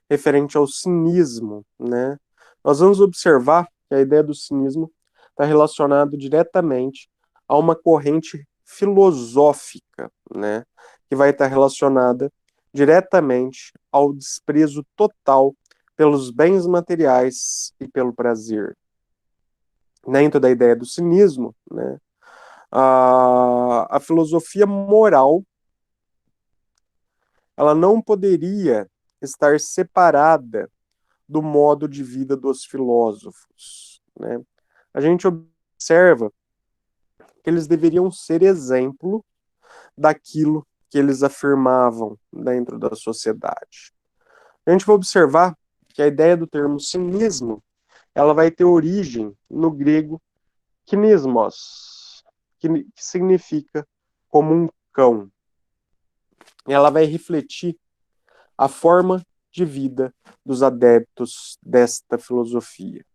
referente ao cinismo, né? Nós vamos observar que a ideia do cinismo está relacionado diretamente a uma corrente filosófica, né? Que vai estar relacionada diretamente ao desprezo total pelos bens materiais e pelo prazer. Dentro da ideia do cinismo, né? A filosofia moral ela não poderia estar separada do modo de vida dos filósofos, né? A gente observa que eles deveriam ser exemplo daquilo que eles afirmavam dentro da sociedade. A gente vai observar que a ideia do termo cinismo, ela vai ter origem no grego kinismos, que significa como um cão. E ela vai refletir a forma de vida dos adeptos desta filosofia.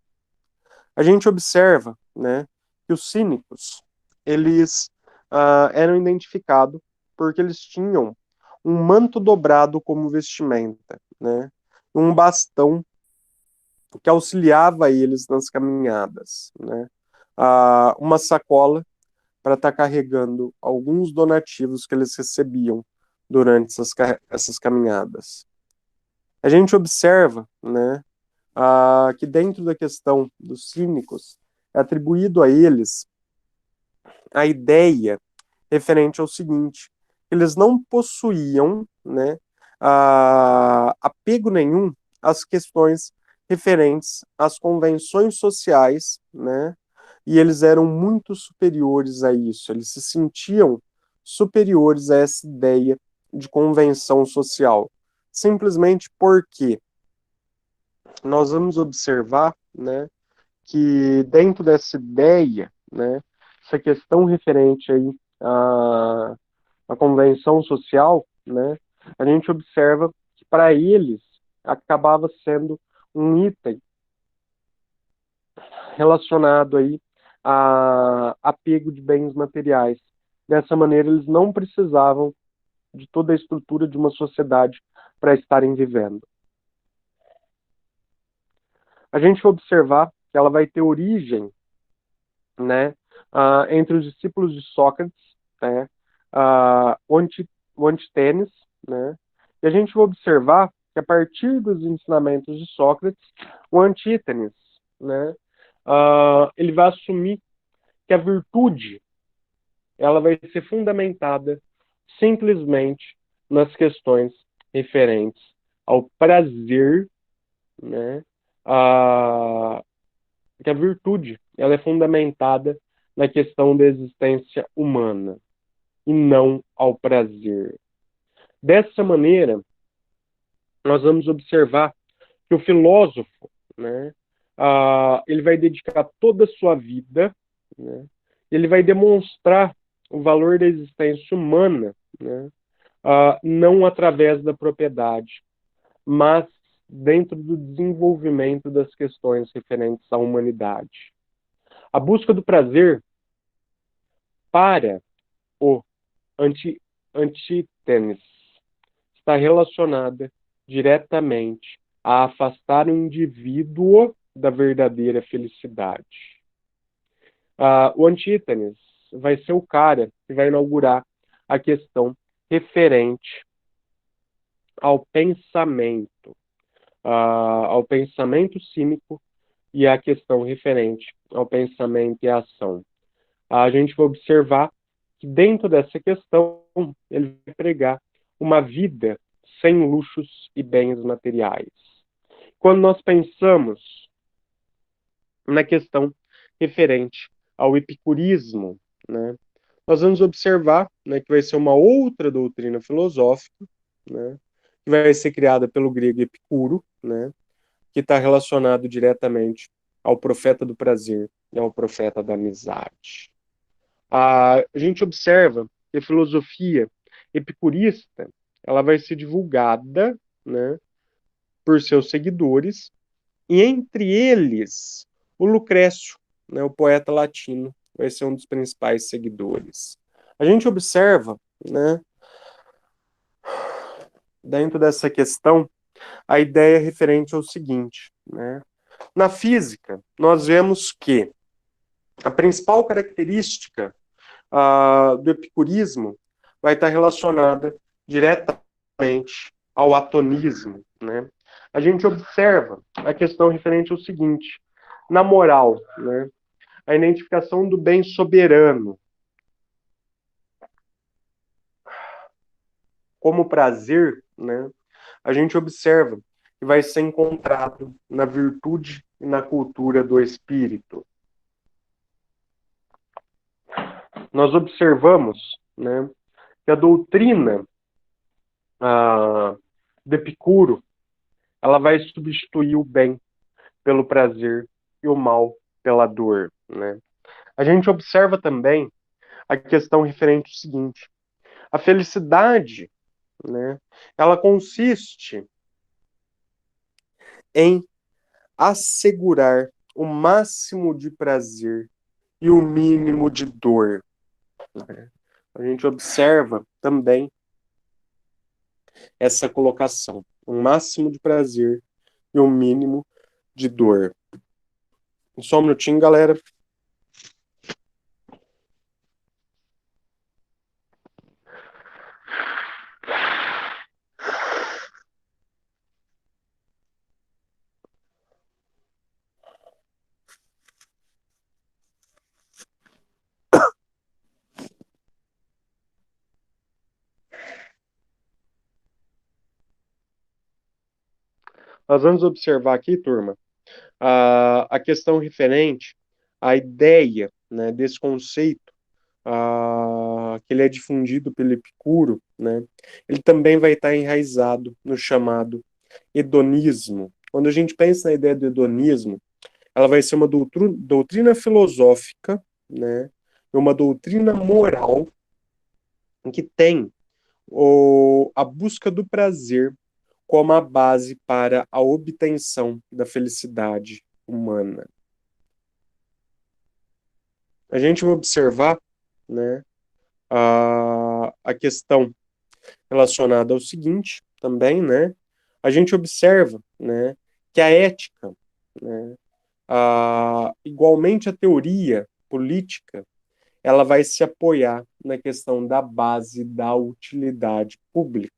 A gente observa, né, que os cínicos eles eram identificados porque eles tinham um manto dobrado como vestimenta, né, um bastão que auxiliava eles nas caminhadas, né, uma sacola para estar carregando alguns donativos que eles recebiam durante essas caminhadas. A gente observa, né, que dentro da questão dos cínicos é atribuído a eles a ideia referente ao seguinte: eles não possuíam, né, apego nenhum às questões referentes às convenções sociais, né, e eles eram muito superiores a isso, eles se sentiam superiores a essa ideia de convenção social, simplesmente porque nós vamos observar, né, que dentro dessa ideia, né, essa questão referente aí à convenção social, né, a gente observa que para eles acabava sendo um item relacionado aí a apego de bens materiais. Dessa maneira, eles não precisavam de toda a estrutura de uma sociedade para estarem vivendo. A gente vai observar que ela vai ter origem, né, entre os discípulos de Sócrates, né, o Antitênis, né? E a gente vai observar que a partir dos ensinamentos de Sócrates, o Antítenes, né? Ele vai assumir que a virtude ela vai ser fundamentada simplesmente nas questões referentes ao prazer, né? Que a virtude ela é fundamentada na questão da existência humana e não ao prazer. Dessa maneira, nós vamos observar que o filósofo, né, ele vai dedicar toda a sua vida, né, ele vai demonstrar o valor da existência humana, né, não através da propriedade, mas dentro do desenvolvimento das questões referentes à humanidade. A busca do prazer para o Antítenes está relacionada diretamente a afastar o indivíduo da verdadeira felicidade. O Antítenes vai ser o cara que vai inaugurar a questão referente ao pensamento cínico e a questão referente ao pensamento e à ação. A gente vai observar que dentro dessa questão ele vai pregar uma vida sem luxos e bens materiais. Quando nós pensamos na questão referente ao epicurismo, né, nós vamos observar, né, que vai ser uma outra doutrina filosófica, né, que vai ser criada pelo grego Epicuro, né, que está relacionado diretamente ao profeta do prazer e ao profeta da amizade. A gente observa que a filosofia epicurista ela vai ser divulgada, né, por seus seguidores, e entre eles o Lucrécio, né, o poeta latino, vai ser um dos principais seguidores. A gente observa, né, dentro dessa questão, a ideia referente ao seguinte, né? Na física, nós vemos que a principal característica do epicurismo vai estar relacionada diretamente ao atonismo, né? A gente observa a questão referente ao seguinte, na moral, né? A identificação do bem soberano como prazer, né? A gente observa que vai ser encontrado na virtude e na cultura do espírito. Nós observamos, né, que a doutrina de Epicuro ela vai substituir o bem pelo prazer e o mal pela dor, né? A gente observa também a questão referente ao seguinte: a felicidade, né, ela consiste em assegurar o máximo de prazer e o mínimo de dor, né? A gente observa também essa colocação, um máximo de prazer e um mínimo de dor. Só um minutinho, galera. Nós vamos observar aqui, turma, a questão referente à ideia, né, desse conceito que ele é difundido pelo Epicuro, né, ele também vai estar enraizado no chamado hedonismo. Quando a gente pensa na ideia do hedonismo, ela vai ser uma doutrina filosófica, né, uma doutrina moral que tem a busca do prazer como a base para a obtenção da felicidade humana. A gente vai observar, né, a questão relacionada ao seguinte também, né, a gente observa, né, que a ética, né, igualmente a teoria política, ela vai se apoiar na questão da base da utilidade pública,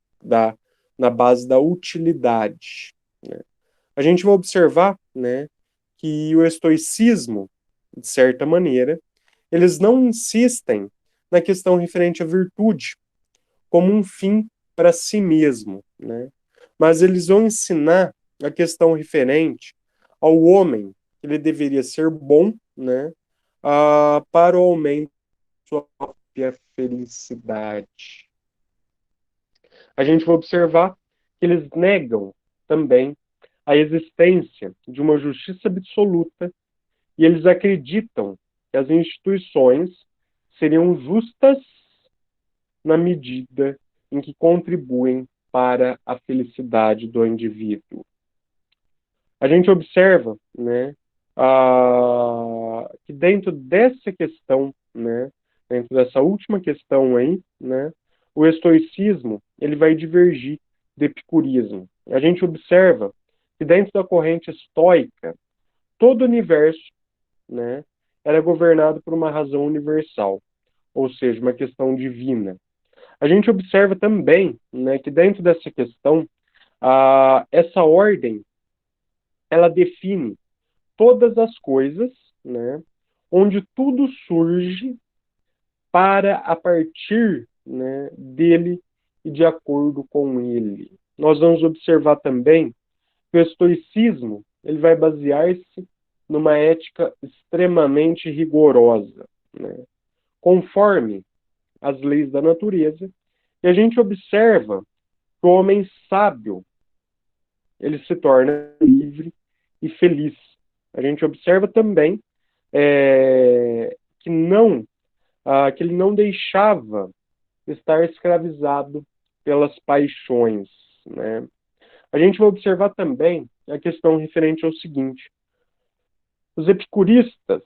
na base da utilidade, né? A gente vai observar, né, que o estoicismo, de certa maneira, eles não insistem na questão referente à virtude como um fim para si mesmo, né? Mas eles vão ensinar a questão referente ao homem, que ele deveria ser bom, né, para o aumento da sua própria felicidade. A gente vai observar que eles negam também a existência de uma justiça absoluta e eles acreditam que as instituições seriam justas na medida em que contribuem para a felicidade do indivíduo. A gente observa, né, que dentro dessa questão, né, dentro dessa última questão aí, né, o estoicismo ele vai divergir do epicurismo. A gente observa que dentro da corrente estoica, todo o universo, né, era governado por uma razão universal, ou seja, uma questão divina. A gente observa também, né, que dentro dessa questão, essa ordem, ela define todas as coisas, né, onde tudo surge para a partir, né, dele e de acordo com ele. Nós vamos observar também que o estoicismo ele vai basear-se numa ética extremamente rigorosa, né, conforme as leis da natureza, e a gente observa que o homem sábio ele se torna livre e feliz. A gente observa também que não que ele não deixava estar escravizado pelas paixões, né? A gente vai observar também a questão referente ao seguinte: os epicuristas,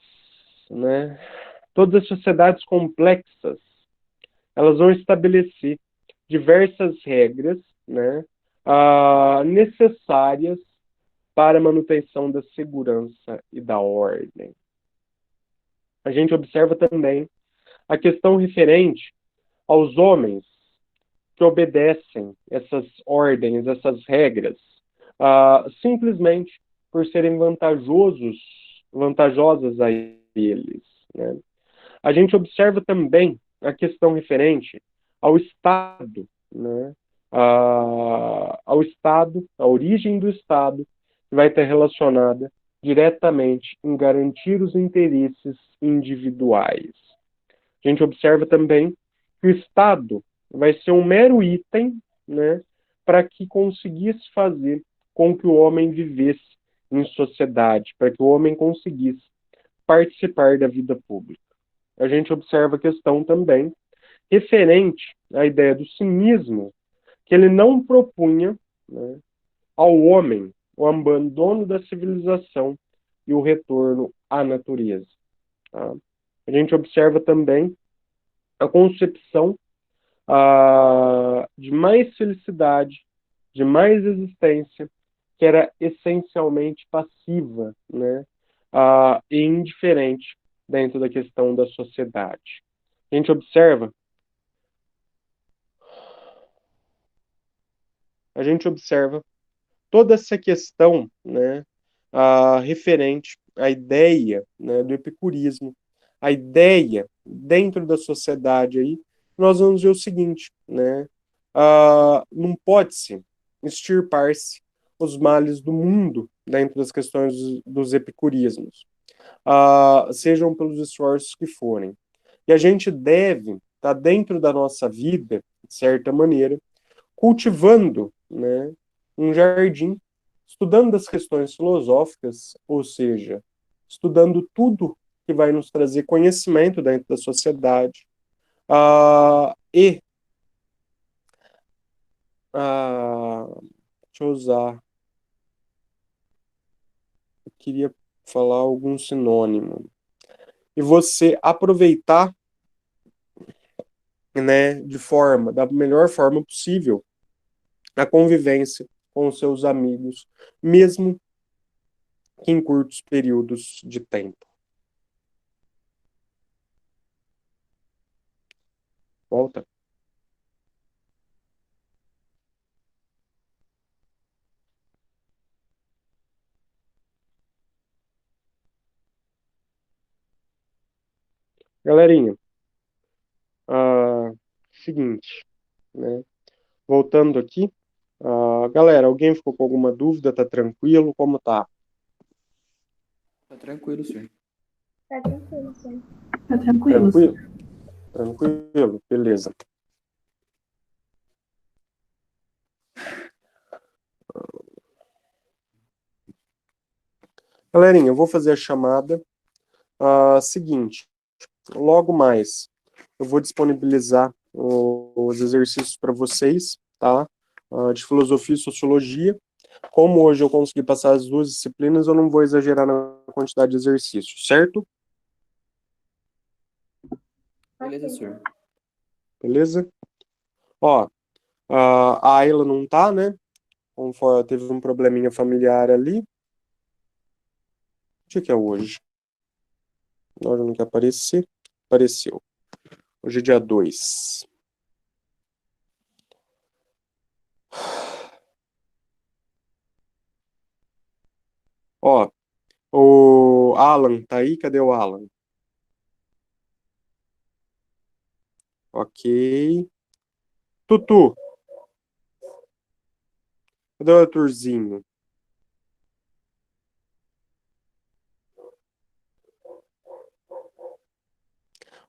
né? Todas as sociedades complexas, elas vão estabelecer diversas regras, né, necessárias para a manutenção da segurança e da ordem. A gente observa também a questão referente aos homens que obedecem essas ordens, essas regras, simplesmente por serem vantajosas a eles, né? A gente observa também a questão referente ao Estado, né? Ao Estado, a origem do Estado, que vai estar relacionada diretamente em garantir os interesses individuais. A gente observa também que o Estado vai ser um mero item, né, para que conseguisse fazer com que o homem vivesse em sociedade, para que o homem conseguisse participar da vida pública. A gente observa a questão também referente à ideia do cinismo, que ele não propunha, né, ao homem o abandono da civilização e o retorno à natureza. Tá? A gente observa também a concepção de mais felicidade, de mais existência, que era essencialmente passiva, né, e indiferente dentro da questão da sociedade. A gente observa toda essa questão, né, referente à ideia, né, do epicurismo, a ideia dentro da sociedade aí, nós vamos ver o seguinte, né, não pode-se extirpar-se os males do mundo dentro das questões dos epicurismos, sejam pelos esforços que forem. E a gente deve estar dentro da nossa vida, de certa maneira, cultivando, né, um jardim, estudando as questões filosóficas, ou seja, estudando tudo que vai nos trazer conhecimento dentro da sociedade, e deixa eu usar, eu queria falar algum sinônimo, e você aproveitar, né, da melhor forma possível, a convivência com os seus amigos, mesmo que em curtos períodos de tempo. Volta. Galerinha, seguinte, né? Voltando aqui. Galera, alguém ficou com alguma dúvida? Tá tranquilo? Como tá? Tá tranquilo, senhor. Tá tranquilo, sim. Tá tranquilo. Tranquilo? Tranquilo, beleza. Galerinha, eu vou fazer a chamada. Seguinte, logo mais, eu vou disponibilizar os exercícios para vocês, tá? De filosofia e sociologia. Como hoje eu consegui passar as duas disciplinas, eu não vou exagerar na quantidade de exercícios, certo? Beleza, senhor. Beleza? Ó, a Ayla não tá, né? Conforme teve um probleminha familiar ali. O que é hoje? Hoje não quer aparecer. Apareceu. Hoje é dia 2. Ó, o Alan tá aí? Cadê o Alan? Ok. Tutu. Cadê o Arthurzinho?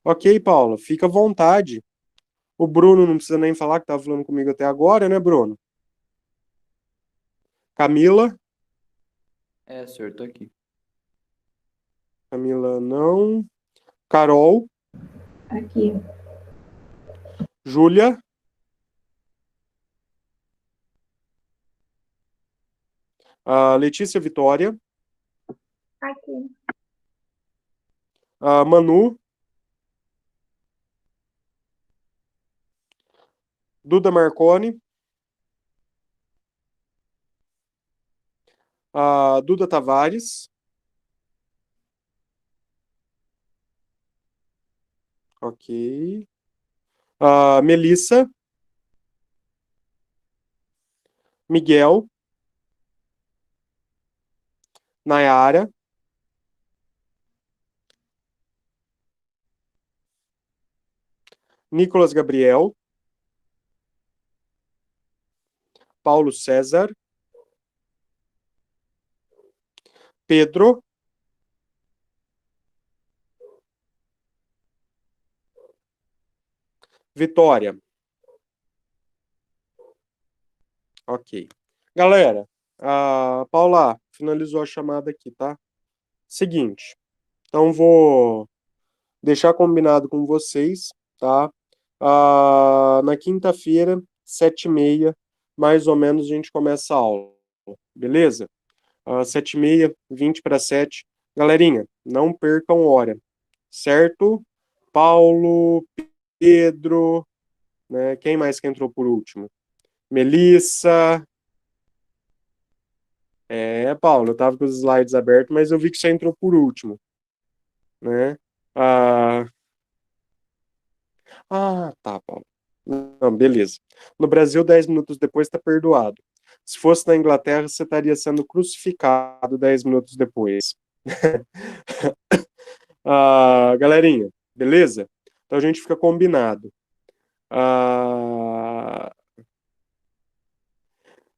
Ok, Paula, fica à vontade. O Bruno não precisa nem falar que tava falando comigo até agora, né, Bruno? Camila? É, senhor, tô aqui. Camila não. Carol? Aqui. Júlia? Letícia Vitória? Aqui. Manu? Duda Marconi? Duda Tavares? Ok. Melissa? Miguel? Nayara? Nicolas Gabriel? Paulo César? Pedro? Vitória? Ok. Galera, Paula, finalizou a chamada aqui, tá? Seguinte, então vou deixar combinado com vocês, tá? Na quinta-feira, 7h30, mais ou menos, a gente começa a aula, beleza? 7h30, 7:20. Galerinha, não percam hora, certo? Paulo, Pedro, né? Quem mais que entrou por último? Melissa. Paulo, eu tava com os slides abertos, mas eu vi que você entrou por último, né? Tá, Paulo. Não, beleza. No Brasil, 10 minutos depois, tá perdoado. Se fosse na Inglaterra, você estaria sendo crucificado 10 minutos depois. Galerinha, beleza? Então a gente fica combinado.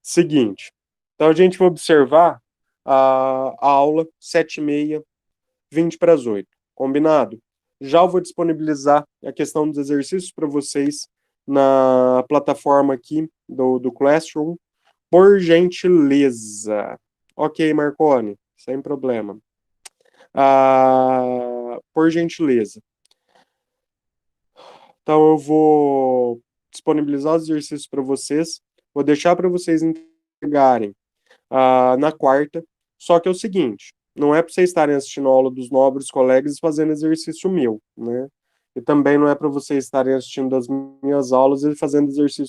Seguinte. Então a gente vai observar a aula 7h30, 7:20. Combinado? Já vou disponibilizar a questão dos exercícios para vocês na plataforma aqui do Classroom, por gentileza. Ok, Marconi, sem problema. Por gentileza. Então eu vou disponibilizar os exercícios para vocês, vou deixar para vocês entregarem na quarta, só que é o seguinte, não é para vocês estarem assistindo a aula dos nobres colegas e fazendo exercício meu, né? E também não é para vocês estarem assistindo as minhas aulas e fazendo exercício